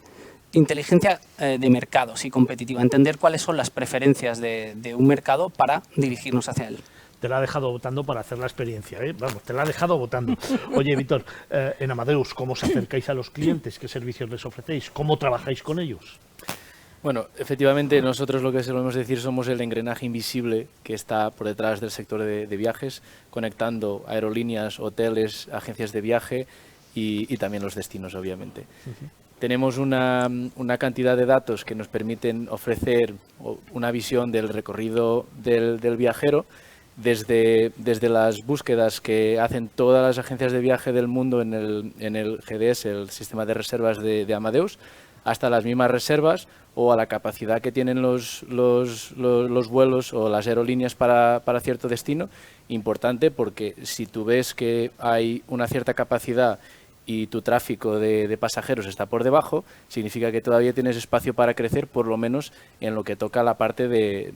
inteligencia de mercados y competitiva, entender cuáles son las preferencias de un mercado para dirigirnos hacia él. Te la ha dejado votando para hacer la experiencia, ¿eh? Vamos, te la ha dejado votando. Oye, Víctor, en Amadeus, ¿cómo os acercáis a los clientes? ¿Qué servicios les ofrecéis? ¿Cómo trabajáis con ellos? Bueno, efectivamente nosotros lo que solemos decir somos el engranaje invisible que está por detrás del sector de viajes, conectando aerolíneas, hoteles, agencias de viaje y también los destinos, obviamente. Tenemos una cantidad de datos que nos permiten ofrecer una visión del recorrido del viajero, desde las búsquedas que hacen todas las agencias de viaje del mundo en el GDS, el sistema de reservas de Amadeus, hasta las mismas reservas o a la capacidad que tienen los vuelos o las aerolíneas para cierto destino. Importante porque si tú ves que hay una cierta capacidad y tu tráfico de pasajeros está por debajo, significa que todavía tienes espacio para crecer, por lo menos en lo que toca la parte de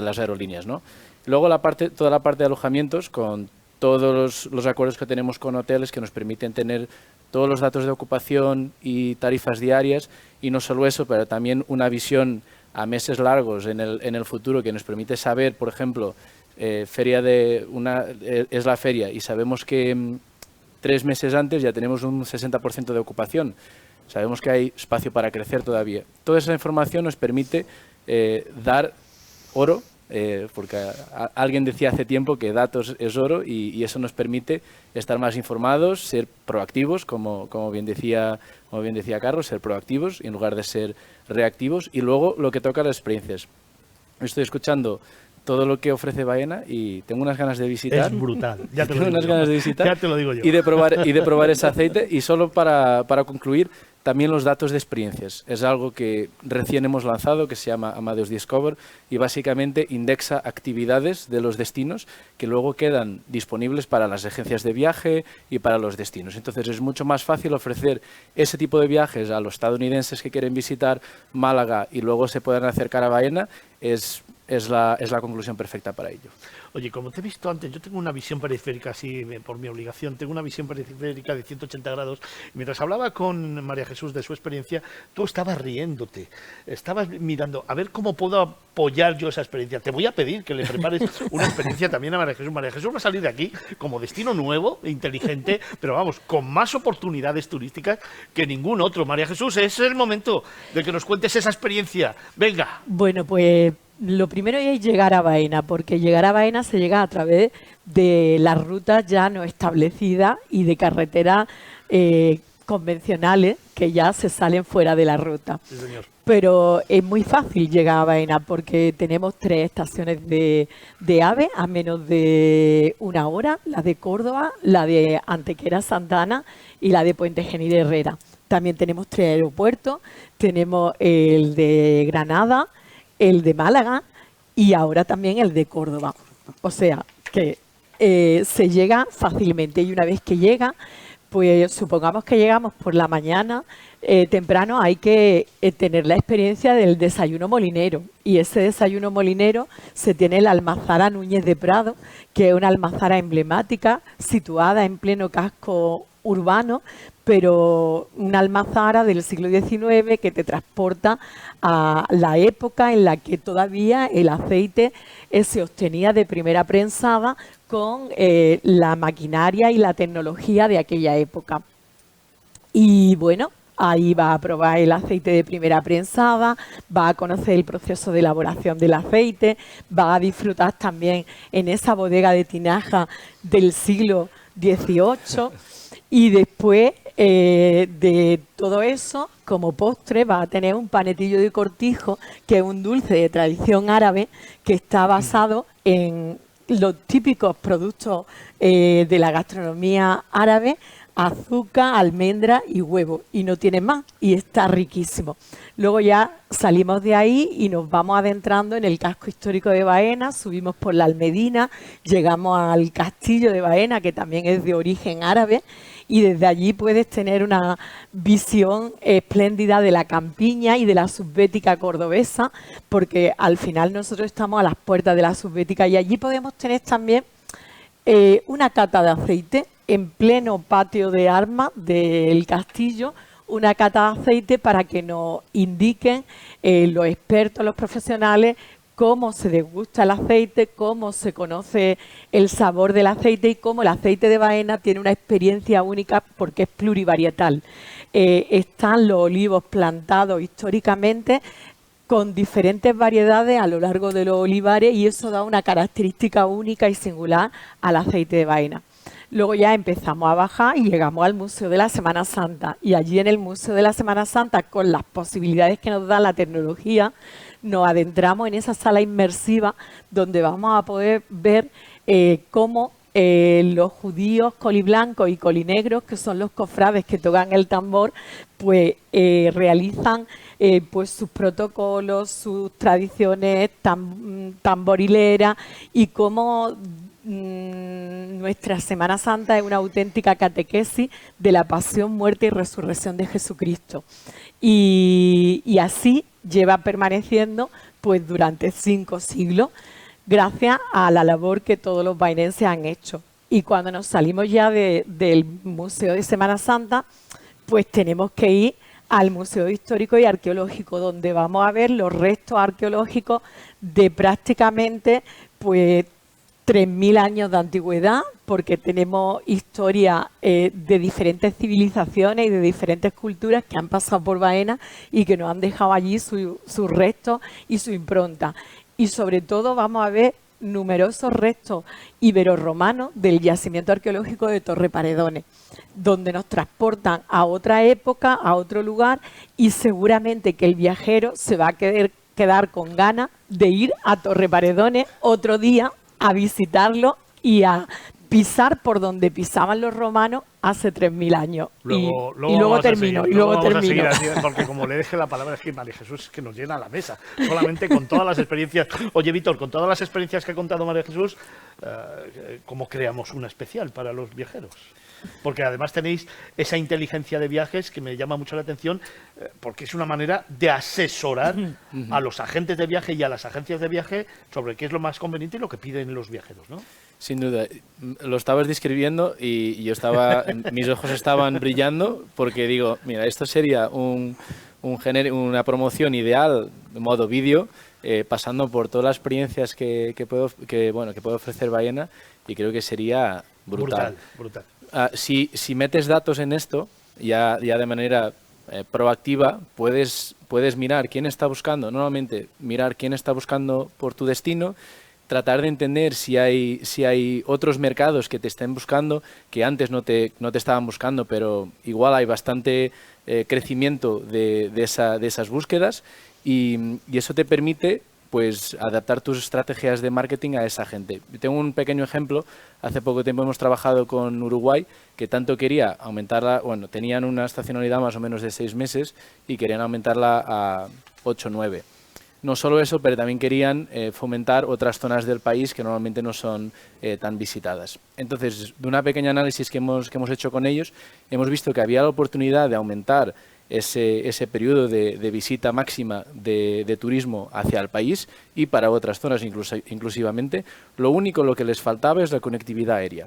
las aerolíneas, ¿no? Luego toda la parte de alojamientos, con todos los acuerdos que tenemos con hoteles que nos permiten tener todos los datos de ocupación y tarifas diarias, y no solo eso, pero también una visión a meses largos en el futuro que nos permite saber, por ejemplo, es la feria y sabemos que 3 meses antes ya tenemos un 60% de ocupación. Sabemos que hay espacio para crecer todavía. Toda esa información nos permite dar oro, porque alguien decía hace tiempo que datos es oro y eso nos permite estar más informados, ser proactivos, como bien decía Carlos, ser proactivos en lugar de ser reactivos. Y luego lo que toca las experiencias. Estoy escuchando todo lo que ofrece Baena y tengo unas ganas de visitar. Es brutal, ya te lo tengo digo unas yo. ganas de visitar Ya te lo digo yo. y de probar ese aceite. Y solo para concluir, también los datos de experiencias. Es algo que recién hemos lanzado, que se llama Amadeus Discover, y básicamente indexa actividades de los destinos que luego quedan disponibles para las agencias de viaje y para los destinos. Entonces es mucho más fácil ofrecer ese tipo de viajes a los estadounidenses que quieren visitar Málaga y luego se puedan acercar a Baena. Es la conclusión perfecta para ello. Oye, como te he visto antes, yo tengo una visión periférica, así por mi obligación, tengo una visión periférica de 180 grados. Y mientras hablaba con María Jesús de su experiencia, tú estabas riéndote, estabas mirando, a ver cómo puedo apoyar yo esa experiencia. Te voy a pedir que le prepares una experiencia también a María Jesús. María Jesús va a salir de aquí como destino nuevo, inteligente, pero vamos, con más oportunidades turísticas que ningún otro. María Jesús, es el momento de que nos cuentes esa experiencia. Venga. Bueno, pues lo primero es llegar a Baena, porque llegar a Baena se llega a través de las rutas ya no establecidas y de carreteras convencionales que ya se salen fuera de la ruta. Sí, señor. Pero es muy fácil llegar a Baena porque tenemos 3 estaciones de AVE a menos de 1 hora, la de Córdoba, la de Antequera Santa Ana y la de Puente Genil de Herrera. También tenemos 3 aeropuertos, tenemos el de Granada, el de Málaga y ahora también el de Córdoba. O sea, que se llega fácilmente y una vez que llega, pues supongamos que llegamos por la mañana, temprano hay que tener la experiencia del desayuno molinero. Y ese desayuno molinero se tiene en la Almazara Núñez de Prado, que es una almazara emblemática situada en pleno casco urbano, pero una almazara del siglo XIX que te transporta a la época en la que todavía el aceite se obtenía de primera prensada con la maquinaria y la tecnología de aquella época. Y bueno, ahí va a probar el aceite de primera prensada, va a conocer el proceso de elaboración del aceite, va a disfrutar también en esa bodega de tinaja del siglo XVIII y después de todo eso, como postre, va a tener un panetillo de cortijo, que es un dulce de tradición árabe que está basado en los típicos productos de la gastronomía árabe, azúcar, almendra y huevo, y no tiene más, y está riquísimo. Luego ya salimos de ahí y nos vamos adentrando en el casco histórico de Baena, subimos por la Almedina, llegamos al castillo de Baena, que también es de origen árabe, y desde allí puedes tener una visión espléndida de la campiña y de la subbética cordobesa, porque al final nosotros estamos a las puertas de la subbética y allí podemos tener también una cata de aceite en pleno patio de armas del castillo, una cata de aceite para que nos indiquen los expertos, los profesionales, cómo se degusta el aceite, cómo se conoce el sabor del aceite y cómo el aceite de Baena tiene una experiencia única porque es plurivarietal. Están los olivos plantados históricamente con diferentes variedades a lo largo de los olivares y eso da una característica única y singular al aceite de Baena. Luego ya empezamos a bajar y llegamos al Museo de la Semana Santa. Y allí en el Museo de la Semana Santa, con las posibilidades que nos da la tecnología, nos adentramos en esa sala inmersiva donde vamos a poder ver cómo los judíos coliblancos y colinegros, que son los cofrades que tocan el tambor, pues realizan pues sus protocolos, sus tradiciones tamborileras y cómo nuestra Semana Santa es una auténtica catequesis de la pasión, muerte y resurrección de Jesucristo. Y así lleva permaneciendo pues durante 5 siglos, gracias a la labor que todos los bainenses han hecho. Y cuando nos salimos ya del Museo de Semana Santa, pues tenemos que ir al Museo Histórico y Arqueológico, donde vamos a ver los restos arqueológicos de prácticamente pues 3.000 años de antigüedad, porque tenemos historia de diferentes civilizaciones y de diferentes culturas que han pasado por Baena y que nos han dejado allí sus restos y su impronta. Y sobre todo vamos a ver numerosos restos iberorromanos del yacimiento arqueológico de Torreparedones, donde nos transportan a otra época, a otro lugar, y seguramente que el viajero se va a quedar con ganas de ir a Torreparedones otro día a visitarlo y a pisar por donde pisaban los romanos hace 3.000 años. Y luego termino. Porque como le deje la palabra, es que María Jesús es que nos llena la mesa. Solamente con todas las experiencias. Oye, Víctor, con todas las experiencias que ha contado María Jesús, ¿cómo creamos una especial para los viajeros? Porque además tenéis esa inteligencia de viajes que me llama mucho la atención, porque es una manera de asesorar a los agentes de viaje y a las agencias de viaje sobre qué es lo más conveniente y lo que piden los viajeros, ¿no? Sin duda, lo estabas describiendo y yo estaba, mis ojos estaban brillando porque digo, mira, esto sería una promoción ideal de modo vídeo, pasando por todas las experiencias que puede ofrecer Baena, y creo que sería brutal. Brutal. Si metes datos en esto, ya de manera proactiva, puedes mirar quién está buscando, normalmente mirar quién está buscando por tu destino, tratar de entender si hay otros mercados que te estén buscando, que antes no te estaban buscando, pero igual hay bastante crecimiento de esas búsquedas, y eso te permite pues adaptar tus estrategias de marketing a esa gente. Tengo un pequeño ejemplo. Hace poco tiempo hemos trabajado con Uruguay, que tanto quería aumentarla, bueno, tenían una estacionalidad más o menos de 6 meses y querían aumentarla a 8 o 9. No solo eso, pero también querían fomentar otras zonas del país que normalmente no son tan visitadas. Entonces, de una pequeña análisis que hemos hecho con ellos, hemos visto que había la oportunidad de aumentar ese periodo de visita máxima de turismo hacia el país y para otras zonas inclusivamente. Lo único lo que les faltaba es la conectividad aérea.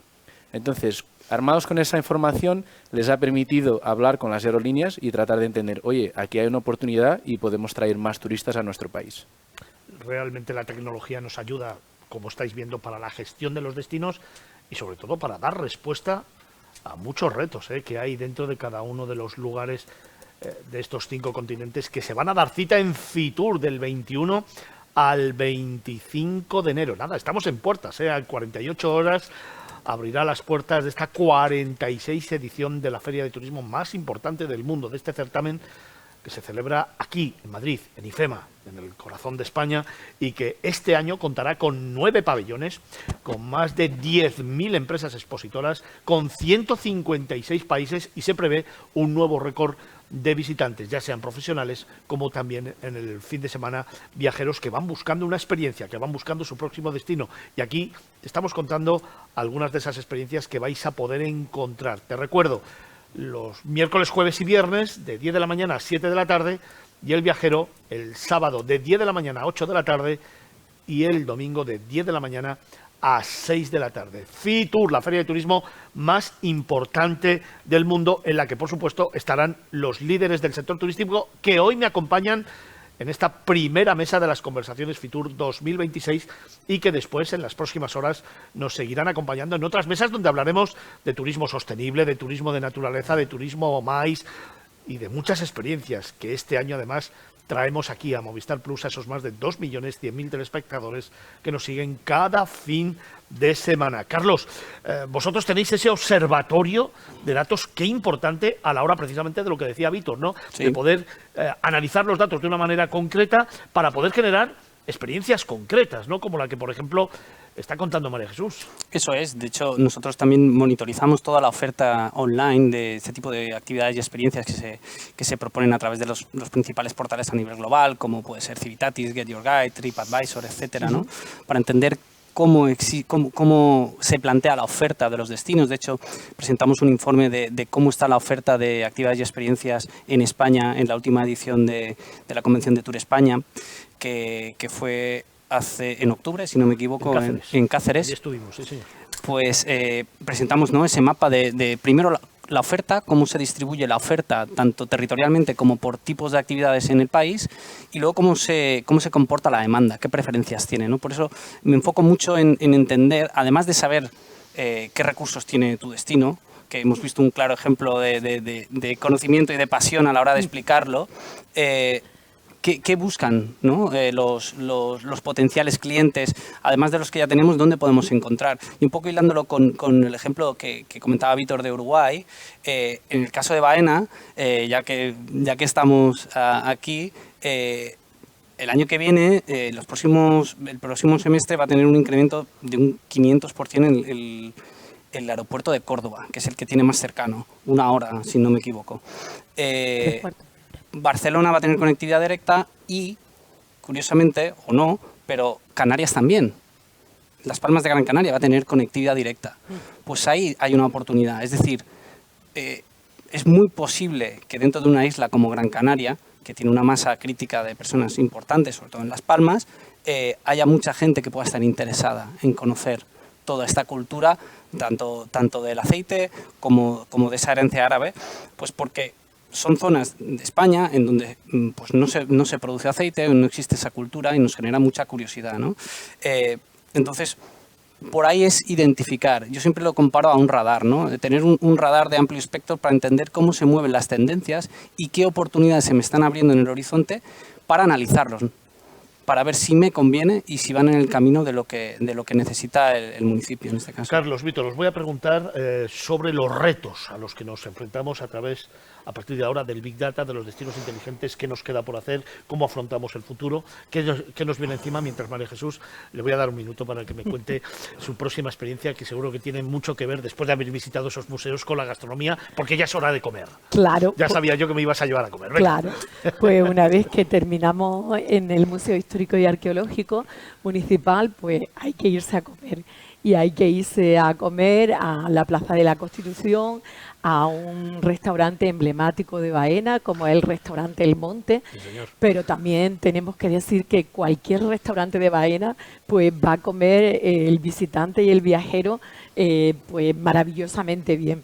Entonces, armados con esa información, les ha permitido hablar con las aerolíneas y tratar de entender, oye, aquí hay una oportunidad y podemos traer más turistas a nuestro país. Realmente la tecnología nos ayuda, como estáis viendo, para la gestión de los destinos y sobre todo para dar respuesta a muchos retos que hay dentro de cada uno de los lugares de estos 5 continentes que se van a dar cita en Fitur del 21 al 25 de enero. Nada, estamos en puertas, en 48 horas abrirá las puertas de esta 46 edición de la feria de turismo más importante del mundo, de este certamen que se celebra aquí, en Madrid, en IFEMA, en el corazón de España, y que este año contará con 9 pabellones, con más de 10.000 empresas expositoras, con 156 países, y se prevé un nuevo récord de visitantes, ya sean profesionales como también en el fin de semana viajeros que van buscando una experiencia, que van buscando su próximo destino. Y aquí estamos contando algunas de esas experiencias que vais a poder encontrar. Te recuerdo, los miércoles, jueves y viernes de 10 de la mañana a 7 de la tarde, y el viajero el sábado de 10 de la mañana a 8 de la tarde y el domingo de 10 de la mañana a 6 de la tarde. Fitur, la feria de turismo más importante del mundo, en la que por supuesto estarán los líderes del sector turístico que hoy me acompañan en esta primera mesa de las conversaciones Fitur 2026 y que después en las próximas horas nos seguirán acompañando en otras mesas donde hablaremos de turismo sostenible, de turismo de naturaleza, de turismo MAIS y de muchas experiencias que este año además traemos aquí a Movistar Plus, a esos más de 2.100.000 telespectadores que nos siguen cada fin de semana. Carlos, vosotros tenéis ese observatorio de datos, qué importante a la hora precisamente de lo que decía Víctor, ¿no? Sí. De poder analizar los datos de una manera concreta para poder generar experiencias concretas, ¿no? Como la que, por ejemplo, está contando María Jesús. Eso es, de hecho nosotros también monitorizamos toda la oferta online de este tipo de actividades y experiencias que se proponen a través de los principales portales a nivel global, como puede ser Civitatis, Get Your Guide, TripAdvisor, etcétera, ¿no? Para entender cómo se plantea la oferta de los destinos. De hecho, presentamos un informe de cómo está la oferta de actividades y experiencias en España en la última edición de la Convención de Tour España, que fue en octubre, si no me equivoco, en Cáceres. Allí estuvimos, sí, señor. Pues presentamos, ¿no?, ese mapa de primero la oferta, cómo se distribuye la oferta tanto territorialmente como por tipos de actividades en el país, y luego cómo se comporta la demanda, qué preferencias tiene, ¿no? Por eso me enfoco mucho en entender, además de saber qué recursos tiene tu destino, que hemos visto un claro ejemplo de conocimiento y de pasión a la hora de explicarlo, ¿qué buscan, ¿no?, los potenciales clientes, además de los que ya tenemos, dónde podemos encontrar? Y un poco hilándolo con el ejemplo que comentaba Víctor de Uruguay, en el caso de Baena, ya que estamos aquí, el año que viene, el próximo semestre va a tener un incremento de un 500% en el aeropuerto de Córdoba, que es el que tiene más cercano, 1 hora, si no me equivoco. Barcelona va a tener conectividad directa y, curiosamente, o no, pero Canarias también. Las Palmas de Gran Canaria va a tener conectividad directa. Pues ahí hay una oportunidad. Es decir, es muy posible que dentro de una isla como Gran Canaria, que tiene una masa crítica de personas importantes, sobre todo en Las Palmas, haya mucha gente que pueda estar interesada en conocer toda esta cultura, tanto del aceite como de esa herencia árabe, pues porque son zonas de España en donde pues no se produce aceite, no existe esa cultura y nos genera mucha curiosidad, ¿no? Entonces, por ahí es identificar. Yo siempre lo comparo a un radar, ¿no? De tener un radar de amplio espectro para entender cómo se mueven las tendencias y qué oportunidades se me están abriendo en el horizonte para analizarlos, para ver si me conviene y si van en el camino de lo que necesita el municipio en este caso. Carlos, Víctor, os voy a preguntar sobre los retos a los que nos enfrentamos a partir de ahora, del Big Data, de los destinos inteligentes, qué nos queda por hacer, cómo afrontamos el futuro, qué nos viene encima, mientras María Jesús le voy a dar un minuto para que me cuente su próxima experiencia, que seguro que tiene mucho que ver, después de haber visitado esos museos, con la gastronomía, porque ya es hora de comer. Claro. Ya sabía yo que me ibas a llevar a comer. Venga. Claro. Pues una vez que terminamos en el Museo Histórico y Arqueológico Municipal, pues hay que irse a comer. Y hay que irse a comer a la Plaza de la Constitución, a un restaurante emblemático de Baena, como es el restaurante El Monte. Sí, señor. Pero también tenemos que decir que cualquier restaurante de Baena pues va a comer el visitante y el viajero pues maravillosamente bien,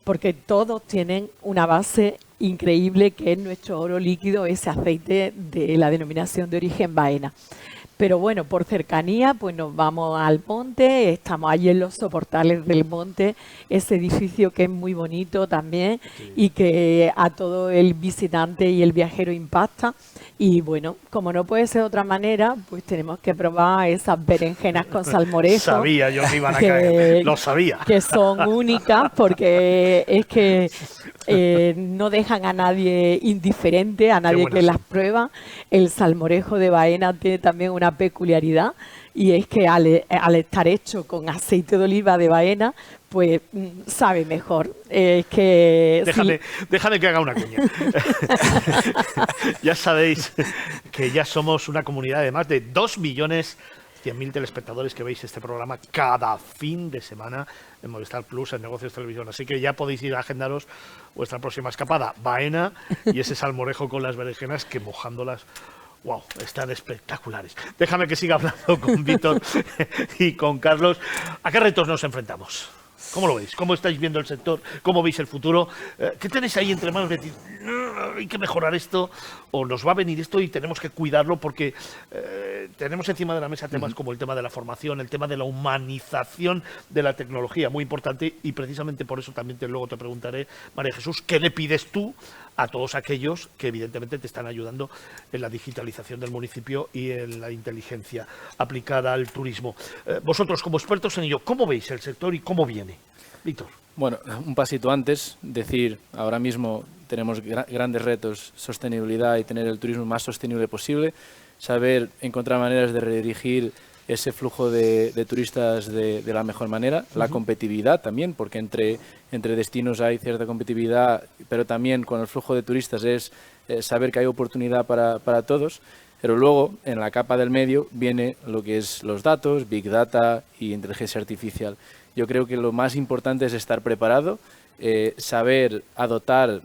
porque todos tienen una base increíble, que es nuestro oro líquido, ese aceite de la denominación de origen Baena. Pero bueno, por cercanía, pues nos vamos al monte, estamos allí en los soportales del monte, ese edificio que es muy bonito también, sí, y que a todo el visitante y el viajero impacta. Y bueno, como no puede ser de otra manera, pues tenemos que probar esas berenjenas con salmorejo. Sabía yo que iban a caer, lo sabía. Que son únicas, porque es que no dejan a nadie indiferente, a nadie que buenas. las prueba. El salmorejo de Baena tiene también una peculiaridad, y es que al estar hecho con aceite de oliva de Baena, pues sabe mejor. Es que Déjame que haga una cuña. Ya sabéis que ya somos una comunidad de más de 2.100.000 telespectadores que veis este programa cada fin de semana en Movistar Plus, en Negocios Televisión. Así que ya podéis ir a agendaros vuestra próxima escapada. Baena y ese salmorejo con las berenjenas que mojándolas... ¡Wow! Están espectaculares. Déjame que siga hablando con Víctor y con Carlos. ¿A qué retos nos enfrentamos? ¿Cómo lo veis? ¿Cómo estáis viendo el sector? ¿Cómo veis el futuro? ¿Qué tenéis ahí entre manos de decir, hay que mejorar esto, o nos va a venir esto y tenemos que cuidarlo porque tenemos encima de la mesa temas como el tema de la formación, el tema de la humanización de la tecnología, muy importante, y precisamente por eso también luego te preguntaré, María Jesús, ¿qué le pides tú a todos aquellos que evidentemente te están ayudando en la digitalización del municipio y en la inteligencia aplicada al turismo? Vosotros, como expertos en ello, ¿cómo veis el sector y cómo viene? Víctor. Bueno, un pasito antes, decir, ahora mismo tenemos grandes retos, sostenibilidad y tener el turismo más sostenible posible, saber encontrar maneras de redirigir ese flujo de turistas de la mejor manera, la competitividad también, porque entre destinos hay cierta competitividad, pero también con el flujo de turistas es saber que hay oportunidad para todos, pero luego en la capa del medio viene lo que es los datos, Big Data y inteligencia artificial. Yo creo que lo más importante es estar preparado, saber adoptar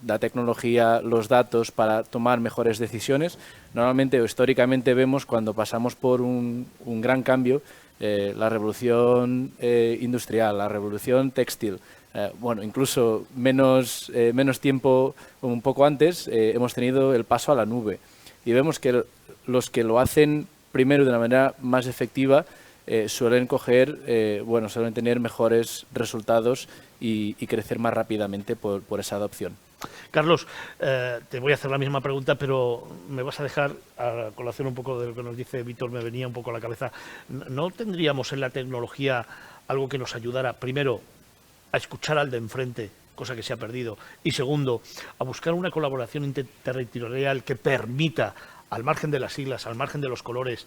la tecnología, los datos para tomar mejores decisiones. Normalmente o históricamente vemos cuando pasamos por un gran cambio, la revolución industrial, la revolución textil, bueno, incluso menos tiempo, un poco antes, hemos tenido el paso a la nube. Y vemos que los que lo hacen primero de una manera más efectiva suelen suelen tener mejores resultados y crecer más rápidamente por esa adopción. Carlos, te voy a hacer la misma pregunta, pero me vas a dejar, a colación un poco de lo que nos dice Víctor, me venía un poco a la cabeza. ¿No tendríamos en la tecnología algo que nos ayudara, primero, a escuchar al de enfrente, cosa que se ha perdido, y segundo, a buscar una colaboración interterritorial que permita, al margen de las siglas, al margen de los colores,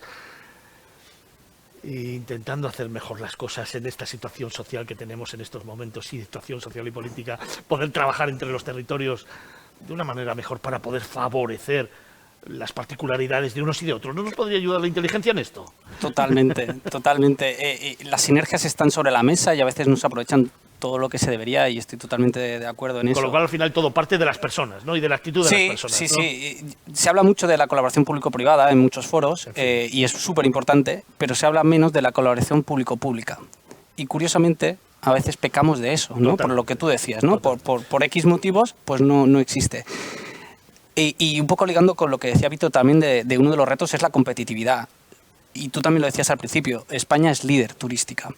intentando hacer mejor las cosas en esta situación social que tenemos en estos momentos, situación social y política, poder trabajar entre los territorios de una manera mejor para poder favorecer las particularidades de unos y de otros? ¿No nos podría ayudar la inteligencia en esto? Totalmente, totalmente. Las sinergias están sobre la mesa y a veces no se aprovechan todo lo que se debería, y estoy totalmente de acuerdo en eso. Con lo cual, al final, todo parte de las personas, ¿no? Y de la actitud de las personas. Sí, ¿no? sí. Se habla mucho de la colaboración público-privada en muchos foros, en fin. Y es súper importante, pero se habla menos de la colaboración público-pública. Y curiosamente, a veces pecamos de eso, ¿no? Por lo que tú decías, ¿no? Por X motivos, pues no existe. Y un poco ligando con lo que decía Víctor también de uno de los retos es la competitividad. Y tú también lo decías al principio, España es líder turística.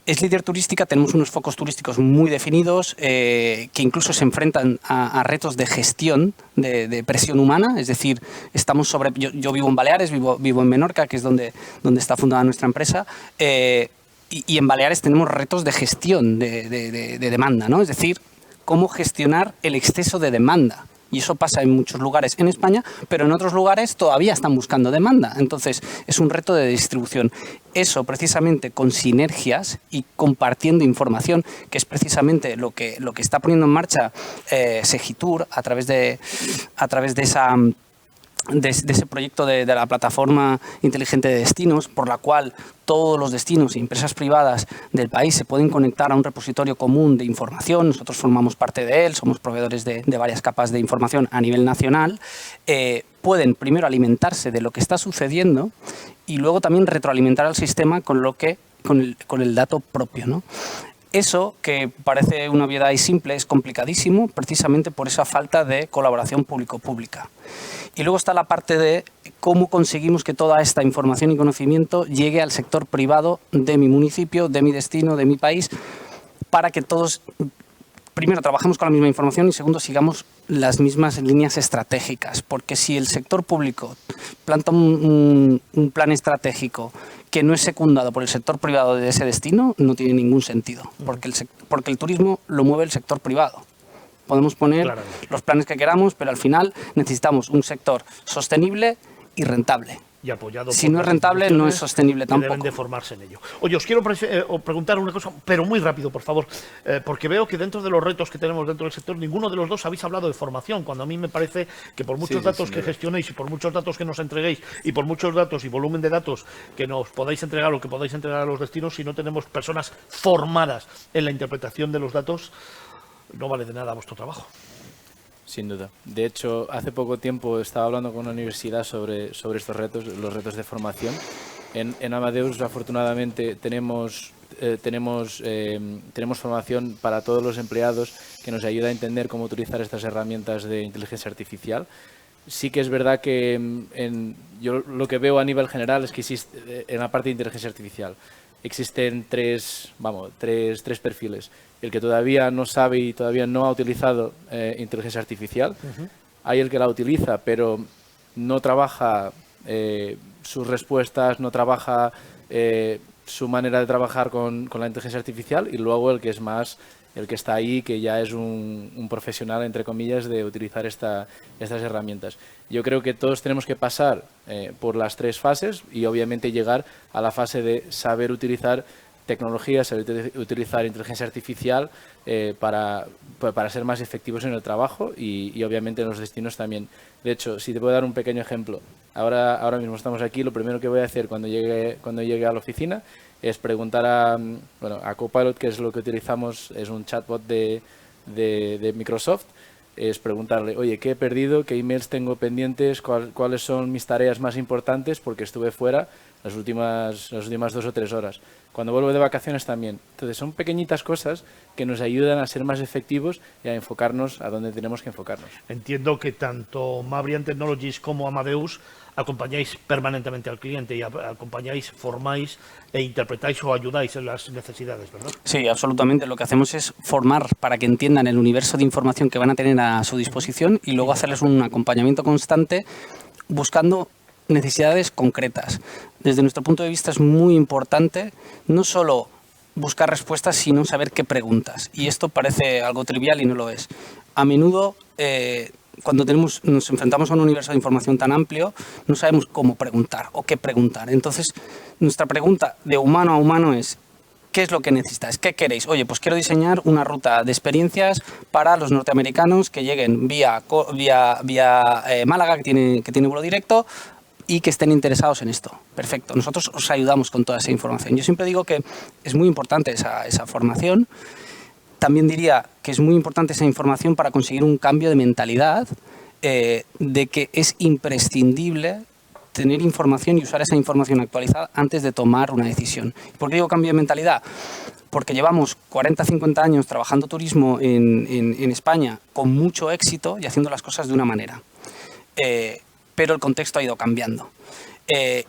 Es líder turística, tenemos unos focos turísticos muy definidos que incluso se enfrentan a retos de gestión de presión humana, es decir, estamos sobre... Yo vivo en Baleares, vivo en Menorca, que es donde está fundada nuestra empresa, y en Baleares tenemos retos de gestión de demanda, ¿no? Es decir, cómo gestionar el exceso de demanda. Y eso pasa en muchos lugares en España, pero en otros lugares todavía están buscando demanda. Entonces, es un reto de distribución. Eso, precisamente, con sinergias y compartiendo información, que es precisamente lo que está poniendo en marcha Segitur a través de ese proyecto de la plataforma inteligente de destinos, por la cual todos los destinos y empresas privadas del país se pueden conectar a un repositorio común de información. Nosotros formamos parte de él, somos proveedores de varias capas de información a nivel nacional. Pueden primero alimentarse de lo que está sucediendo y luego también retroalimentar al sistema con el dato propio, ¿no? Eso, que parece una obviedad y simple, es complicadísimo precisamente por esa falta de colaboración público-pública. Y luego está la parte de cómo conseguimos que toda esta información y conocimiento llegue al sector privado de mi municipio, de mi destino, de mi país, para que todos, primero, trabajemos con la misma información y segundo, sigamos las mismas líneas estratégicas. Porque si el sector público planta un plan estratégico que no es secundado por el sector privado de ese destino, no tiene ningún sentido, porque el turismo lo mueve el sector privado. podemos poner Claramente. los planes que queramos, pero al final necesitamos un sector sostenible y rentable. Y apoyado Si por no es las rentable, no es instituciones sostenible que deben tampoco. de formarse en ello. Oye, os quiero preguntar una cosa, pero muy rápido, por favor, porque veo que dentro de los retos que tenemos dentro del sector, ninguno de los dos habéis hablado de formación, cuando a mí me parece que por muchos datos que gestionéis y por muchos datos que nos entreguéis y por muchos datos y volumen de datos que nos podáis entregar o que podáis entregar a los destinos, si no tenemos personas formadas en la interpretación de los datos, no vale de nada vuestro trabajo. Sin duda. De hecho, hace poco tiempo estaba hablando con una universidad sobre estos retos, los retos de formación. En Amadeus, afortunadamente, tenemos formación para todos los empleados que nos ayuda a entender cómo utilizar estas herramientas de inteligencia artificial. Sí que es verdad que yo lo que veo a nivel general es que existe, en la parte de inteligencia artificial, existen tres perfiles. El que todavía no sabe y todavía no ha utilizado inteligencia artificial. Hay el que la utiliza, pero no trabaja sus respuestas, no trabaja su manera de trabajar con la inteligencia artificial. Y luego el que es más, el que está ahí, que ya es un profesional, entre comillas, de utilizar estas herramientas. Yo creo que todos tenemos que pasar por las tres fases y obviamente llegar a la fase de saber utilizar tecnología, saber utilizar inteligencia artificial para ser más efectivos en el trabajo y obviamente en los destinos también. De hecho, si te puedo dar un pequeño ejemplo, ahora mismo estamos aquí, lo primero que voy a hacer cuando llegue a la oficina es preguntar a Copilot, que es lo que utilizamos, es un chatbot de Microsoft, es preguntarle, oye, ¿qué he perdido? ¿Qué emails tengo pendientes? ¿Cuáles son mis tareas más importantes? Porque estuve fuera las últimas 2 o 3 horas. Cuando vuelvo de vacaciones también. Entonces son pequeñitas cosas que nos ayudan a ser más efectivos y a enfocarnos a donde tenemos que enfocarnos. Entiendo que tanto Mabrian Technologies como Amadeus acompañáis permanentemente al cliente y acompañáis, formáis e interpretáis o ayudáis en las necesidades, ¿verdad? Sí, absolutamente. Lo que hacemos es formar para que entiendan el universo de información que van a tener a su disposición y luego hacerles un acompañamiento constante buscando necesidades concretas. Desde nuestro punto de vista es muy importante no solo buscar respuestas, sino saber qué preguntas. Y esto parece algo trivial y no lo es. A menudo, cuando nos enfrentamos a un universo de información tan amplio, no sabemos cómo preguntar o qué preguntar. Entonces, nuestra pregunta de humano a humano es: ¿qué es lo que necesitáis? ¿Qué queréis? Oye, pues quiero diseñar una ruta de experiencias para los norteamericanos que lleguen vía Málaga, que tiene vuelo directo, y que estén interesados en esto. Perfecto. Nosotros os ayudamos con toda esa información. Yo siempre digo que es muy importante esa formación. También diría que es muy importante esa información para conseguir un cambio de mentalidad, de que es imprescindible tener información y usar esa información actualizada antes de tomar una decisión. ¿Por qué digo cambio de mentalidad? Porque llevamos 40, 50 años trabajando turismo en España con mucho éxito y haciendo las cosas de una manera. Pero el contexto ha ido cambiando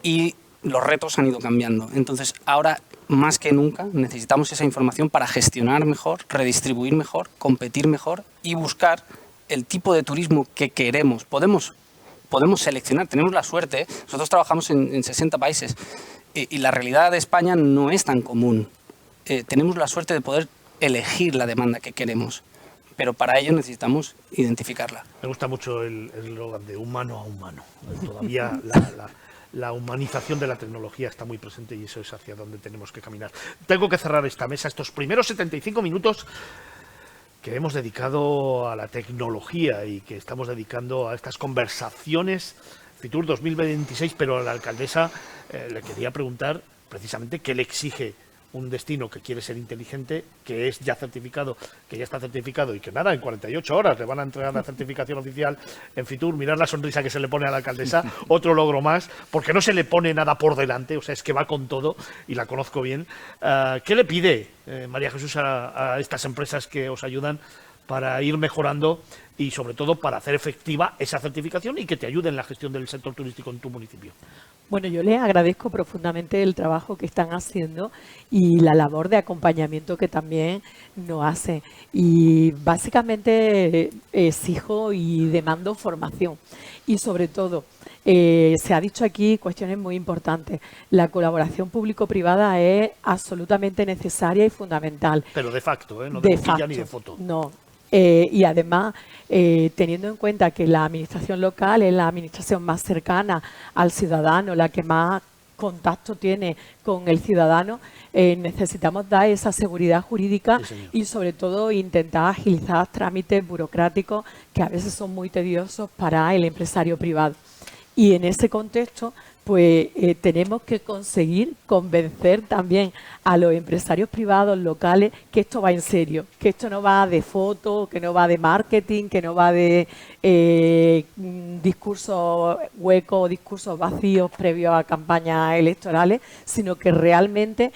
y los retos han ido cambiando. Entonces, ahora más que nunca necesitamos esa información para gestionar mejor, redistribuir mejor, competir mejor y buscar el tipo de turismo que queremos. Podemos seleccionar, tenemos la suerte. Nosotros trabajamos en 60 países y la realidad de España no es tan común. Tenemos la suerte de poder elegir la demanda que queremos, pero para ello necesitamos identificarla. Me gusta mucho el eslogan de humano a humano. Todavía la humanización de la tecnología está muy presente y eso es hacia donde tenemos que caminar. Tengo que cerrar esta mesa, estos primeros 75 minutos que hemos dedicado a la tecnología y que estamos dedicando a estas conversaciones Fitur 2026, pero a la alcaldesa le quería preguntar precisamente qué le exige un destino que quiere ser inteligente, que es ya certificado, que ya está certificado y que nada, en 48 horas le van a entregar la certificación oficial en Fitur. Mirar la sonrisa que se le pone a la alcaldesa, otro logro más, porque no se le pone nada por delante, o sea, es que va con todo y la conozco bien. ¿Qué le pide, María Jesús, a estas empresas que os ayudan para ir mejorando y sobre todo para hacer efectiva esa certificación y que te ayude en la gestión del sector turístico en tu municipio? Bueno, yo les agradezco profundamente el trabajo que están haciendo y la labor de acompañamiento que también nos hacen. Y básicamente exijo y demando formación. Y sobre todo, se ha dicho aquí cuestiones muy importantes. La colaboración público-privada es absolutamente necesaria y fundamental. Pero de facto, no de boquilla ni de foto. No. y además, teniendo en cuenta que la administración local es la administración más cercana al ciudadano, la que más contacto tiene con el ciudadano, necesitamos dar esa seguridad jurídica y sobre todo intentar agilizar trámites burocráticos que a veces son muy tediosos para el empresario privado. Y en ese contexto, pues tenemos que conseguir convencer también a los empresarios privados locales que esto va en serio, que esto no va de foto, que no va de marketing, que no va de discursos huecos, discursos vacíos previos a campañas electorales, sino que realmente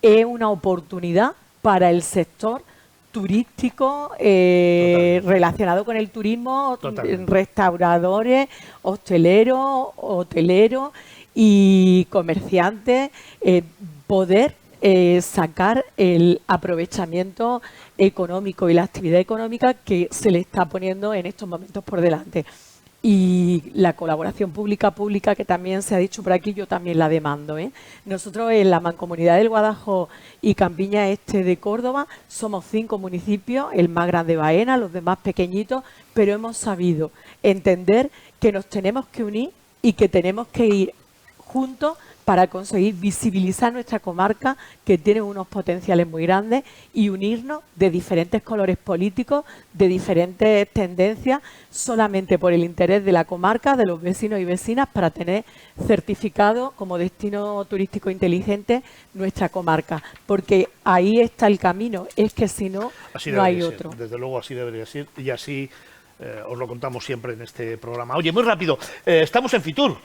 es una oportunidad para el sector turístico relacionado con el turismo, restauradores, hoteleros y comerciantes, poder sacar el aprovechamiento económico y la actividad económica que se le está poniendo en estos momentos por delante. Y la colaboración pública-pública, que también se ha dicho por aquí, yo también la demando, ¿eh? Nosotros en la Mancomunidad del Guadalhorce y Campiña Este de Córdoba somos 5 municipios, el más grande Baena, los demás pequeñitos, pero hemos sabido entender que nos tenemos que unir y que tenemos que ir juntos para conseguir visibilizar nuestra comarca, que tiene unos potenciales muy grandes, y unirnos de diferentes colores políticos, de diferentes tendencias, solamente por el interés de la comarca, de los vecinos y vecinas, para tener certificado como destino turístico inteligente nuestra comarca. Porque ahí está el camino, es que si no, no hay otro. Desde luego así debería ser, y así os lo contamos siempre en este programa. Oye, muy rápido, estamos en Fitur.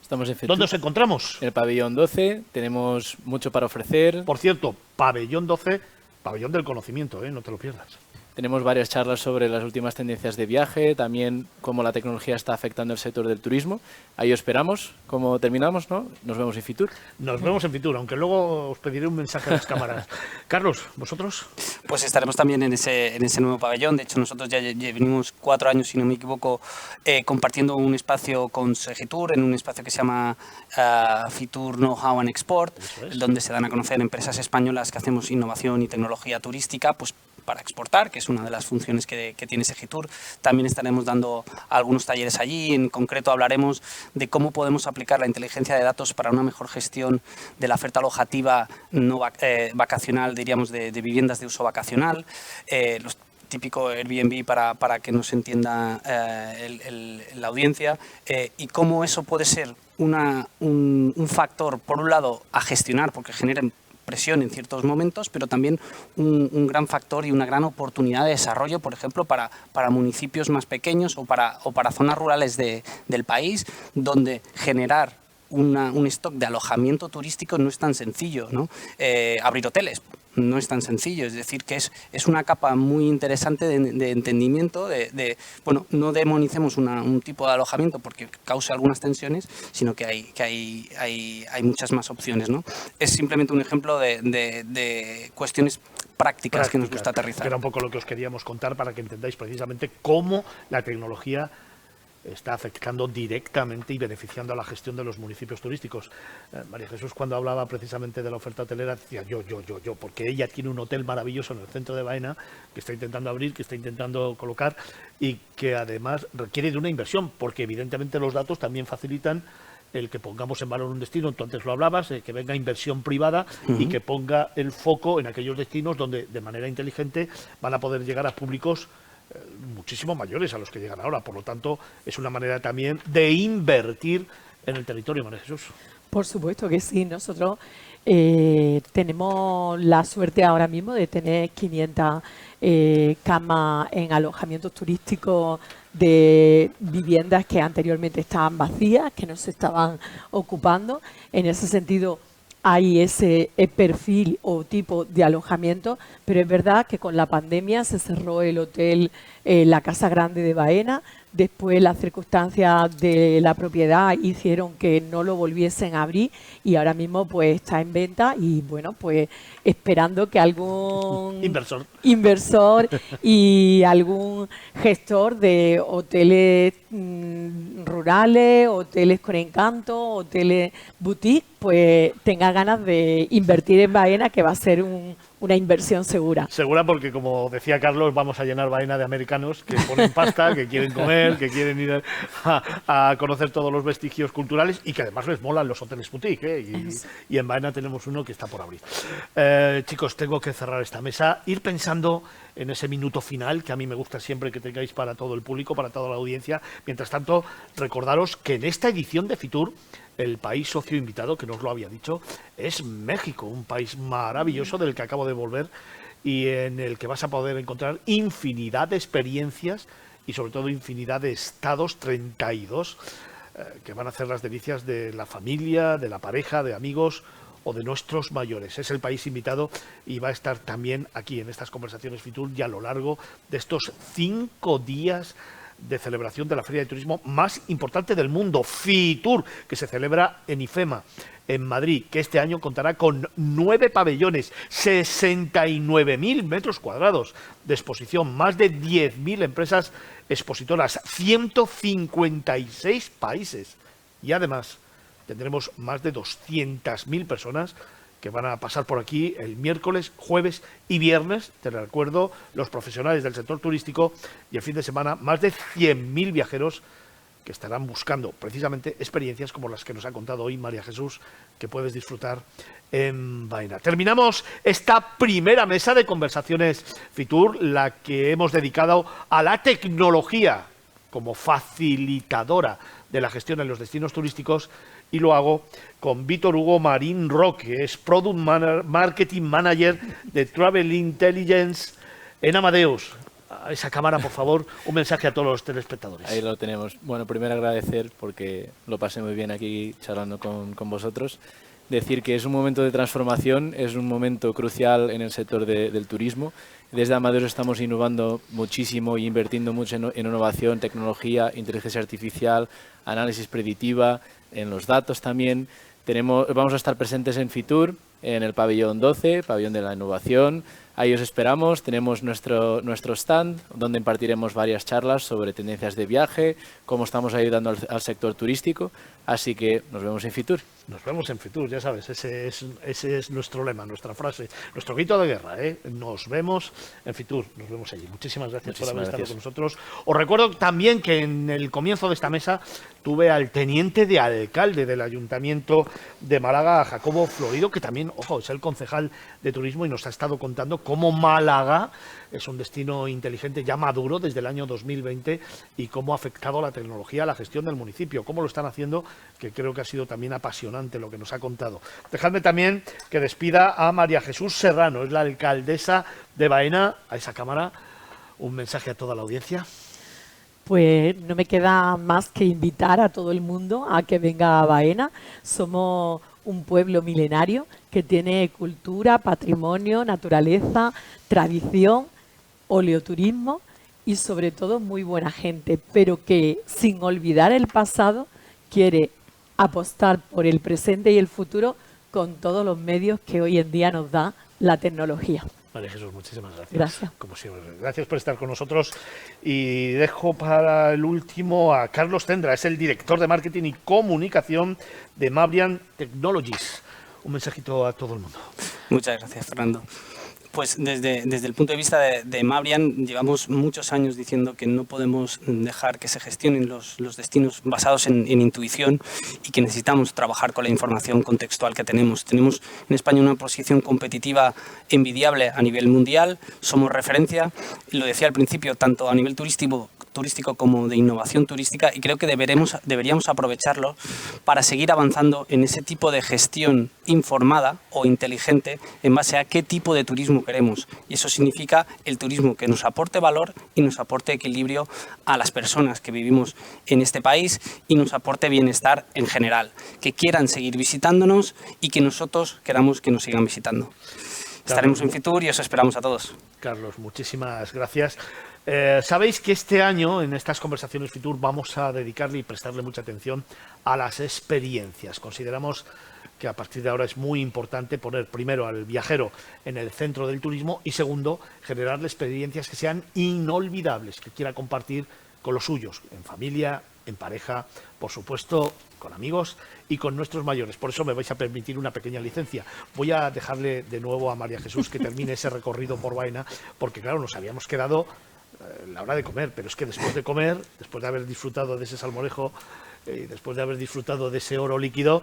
Estamos en Fitur. ¿Dónde nos encontramos? En el pabellón 12, tenemos mucho para ofrecer. Por cierto, pabellón 12, pabellón del conocimiento, no te lo pierdas. Tenemos varias charlas sobre las últimas tendencias de viaje, también cómo la tecnología está afectando el sector del turismo. Ahí os esperamos. Como terminamos, ¿no? Nos vemos en Fitur. Nos vemos en Fitur, aunque luego os pediré un mensaje a las cámaras. Carlos, ¿vosotros? Pues estaremos también en ese nuevo pabellón. De hecho, nosotros ya venimos 4 años, si no me equivoco, compartiendo un espacio con Segitur, en un espacio que se llama Fitur Know-how and Export, donde se dan a conocer empresas españolas que hacemos innovación y tecnología turística, pues para exportar, que es una de las funciones que tiene Segitur. También estaremos dando algunos talleres allí. En concreto hablaremos de cómo podemos aplicar la inteligencia de datos para una mejor gestión de la oferta alojativa no vacacional, diríamos, de viviendas de uso vacacional. Los típico Airbnb para que nos entienda la audiencia, y cómo eso puede ser un factor, por un lado, a gestionar, porque genera presión en ciertos momentos, pero también un gran factor y una gran oportunidad de desarrollo, por ejemplo, para municipios más pequeños o para zonas rurales del país, donde generar un stock de alojamiento turístico no es tan sencillo, ¿no? Abrir hoteles no es tan sencillo, es decir, que es una capa muy interesante de entendimiento, bueno, no demonicemos un tipo de alojamiento porque causa algunas tensiones, sino que hay muchas más opciones, ¿no? Es simplemente un ejemplo de cuestiones prácticas que nos gusta aterrizar. Que era un poco lo que os queríamos contar para que entendáis precisamente cómo la tecnología está afectando directamente y beneficiando a la gestión de los municipios turísticos. María Jesús, cuando hablaba precisamente de la oferta hotelera, decía yo, porque ella tiene un hotel maravilloso en el centro de Baena, que está intentando abrir, que está intentando colocar, y que además requiere de una inversión, porque evidentemente los datos también facilitan el que pongamos en valor un destino. Tú antes lo hablabas, que venga inversión privada y que ponga el foco en aquellos destinos donde de manera inteligente van a poder llegar a públicos muchísimo mayores a los que llegan ahora. Por lo tanto, es una manera también de invertir en el territorio, María Jesús. Por supuesto que sí. Nosotros tenemos la suerte ahora mismo de tener 500 camas en alojamientos turísticos de viviendas que anteriormente estaban vacías, que no se estaban ocupando. En ese sentido, hay ese perfil o tipo de alojamiento, pero es verdad que con la pandemia se cerró el hotel La Casa Grande de Baena. Después las circunstancias de la propiedad hicieron que no lo volviesen a abrir y ahora mismo pues está en venta y bueno, pues esperando que algún inversor y algún gestor de hoteles rurales, hoteles con encanto, hoteles boutique, pues tenga ganas de invertir en Baena, que va a ser un una inversión segura. Segura porque, como decía Carlos, vamos a llenar Baena de americanos que ponen pasta, que quieren comer, que quieren ir a conocer todos los vestigios culturales y que además les molan los hoteles boutique, ¿eh? Y en Baena tenemos uno que está por abrir. Chicos, tengo que cerrar esta mesa, ir pensando en ese minuto final que a mí me gusta siempre que tengáis para todo el público, para toda la audiencia. Mientras tanto, recordaros que en esta edición de Fitur el país socio invitado, que no os lo había dicho, es México, un país maravilloso del que acabo de volver y en el que vas a poder encontrar infinidad de experiencias y sobre todo infinidad de estados, 32, que van a hacer las delicias de la familia, de la pareja, de amigos o de nuestros mayores. Es el país invitado y va a estar también aquí en estas conversaciones Fitur y a lo largo de estos 5 días de celebración de la feria de turismo más importante del mundo, Fitur, que se celebra en IFEMA, en Madrid, que este año contará con 9 pabellones, 69.000 metros cuadrados de exposición, más de 10.000 empresas expositoras, 156 países y además tendremos más de 200.000 personas que van a pasar por aquí el miércoles, jueves y viernes. Te recuerdo, los profesionales del sector turístico y el fin de semana más de 100.000 viajeros que estarán buscando precisamente experiencias como las que nos ha contado hoy María Jesús, que puedes disfrutar en Baena. Terminamos esta primera mesa de conversaciones Fitur, la que hemos dedicado a la tecnología como facilitadora de la gestión en los destinos turísticos, y lo hago con Víctor Hugo Marín Roque, que es Product Marketing Manager de Travel Intelligence en Amadeus. A esa cámara, por favor, un mensaje a todos los telespectadores. Ahí lo tenemos. Bueno, primero agradecer porque lo pasé muy bien aquí charlando con vosotros. Decir que es un momento de transformación, es un momento crucial en el sector del turismo. Desde Amadeus estamos innovando muchísimo y invirtiendo mucho en innovación, tecnología, inteligencia artificial, análisis predictiva, en los datos también. Vamos a estar presentes en Fitur, en el pabellón 12, pabellón de la innovación. Ahí os esperamos. Tenemos nuestro stand donde impartiremos varias charlas sobre tendencias de viaje, cómo estamos ayudando al sector turístico. Así que nos vemos en Fitur. Nos vemos en Fitur, ya sabes, ese es nuestro lema, nuestra frase, nuestro grito de guerra, ¿eh? Nos vemos en Fitur, nos vemos allí. Muchísimas gracias por haber estado con nosotros. Os recuerdo también que en el comienzo de esta mesa tuve al teniente de alcalde del Ayuntamiento de Málaga, Jacobo Florido, que también, ojo, es el concejal de turismo y nos ha estado contando cómo Málaga es un destino inteligente ya maduro desde el año 2020 y cómo ha afectado la tecnología a la gestión del municipio, cómo lo están haciendo, que creo que ha sido también apasionante lo que nos ha contado. Dejadme también que despida a María Jesús Serrano, es la alcaldesa de Baena. A esa cámara, un mensaje a toda la audiencia. Pues no me queda más que invitar a todo el mundo a que venga a Baena. Somos un pueblo milenario que tiene cultura, patrimonio, naturaleza, tradición, oleoturismo y sobre todo muy buena gente, pero que sin olvidar el pasado quiere apostar por el presente y el futuro con todos los medios que hoy en día nos da la tecnología. María Jesús, muchísimas gracias. Gracias. Como siempre, gracias por estar con nosotros. Y dejo para el último a Carlos Tendra, es el director de marketing y comunicación de Mabrian Technologies. Un mensajito a todo el mundo. Muchas gracias, Fernando. Pues desde el punto de vista de Mabrian, llevamos muchos años diciendo que no podemos dejar que se gestionen los destinos basados en intuición y que necesitamos trabajar con la información contextual que tenemos. Tenemos en España una posición competitiva envidiable a nivel mundial, somos referencia, lo decía al principio, tanto a nivel turístico como de innovación turística, y creo que deberíamos aprovecharlo para seguir avanzando en ese tipo de gestión informada o inteligente en base a qué tipo de turismo queremos. Y eso significa el turismo que nos aporte valor y nos aporte equilibrio a las personas que vivimos en este país y nos aporte bienestar en general, que quieran seguir visitándonos y que nosotros queramos que nos sigan visitando. Estaremos en Fitur y os esperamos a todos. Carlos, muchísimas gracias. Sabéis que este año en estas conversaciones Fitur vamos a dedicarle y prestarle mucha atención a las experiencias. Consideramos que a partir de ahora es muy importante poner primero al viajero en el centro del turismo y segundo, generarle experiencias que sean inolvidables, que quiera compartir con los suyos, en familia, en pareja, por supuesto, con amigos y con nuestros mayores. Por eso me vais a permitir una pequeña licencia. Voy a dejarle de nuevo a María Jesús que termine ese recorrido por Baena, porque claro, nos habíamos quedado la hora de comer, pero es que después de comer, después de haber disfrutado de ese salmorejo, después de haber disfrutado de ese oro líquido,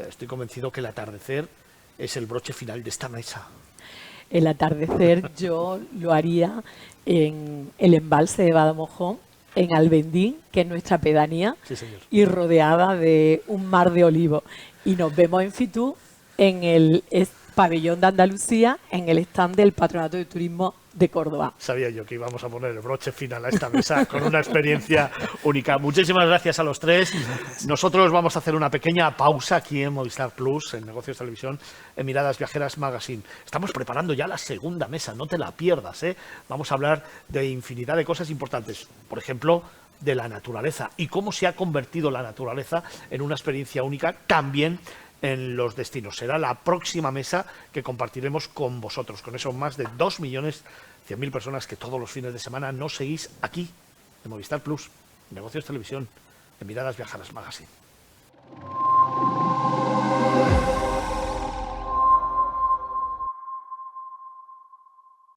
estoy convencido que el atardecer es el broche final de esta mesa. El atardecer yo lo haría en el embalse de Badamojón, en Albendín, que es nuestra pedanía, Sí, señor. y rodeada de un mar de olivos. Y nos vemos en Fitur, en el pabellón de Andalucía, en el stand del Patronato de Turismo de Córdoba. Sabía yo que íbamos a poner el broche final a esta mesa con una experiencia única. Muchísimas gracias a los tres. Nosotros vamos a hacer una pequeña pausa aquí en Movistar Plus, en Negocios Televisión, en Miradas Viajeras Magazine. Estamos preparando ya la segunda mesa, no te la pierdas, ¿eh? Vamos a hablar de infinidad de cosas importantes. Por ejemplo, de la naturaleza y cómo se ha convertido la naturaleza en una experiencia única también en los destinos. Será la próxima mesa que compartiremos con vosotros, con esos más de 2.100.000 personas que todos los fines de semana nos seguís aquí, en Movistar Plus, en Negocios Televisión, en Miradas Viajeras Magazine.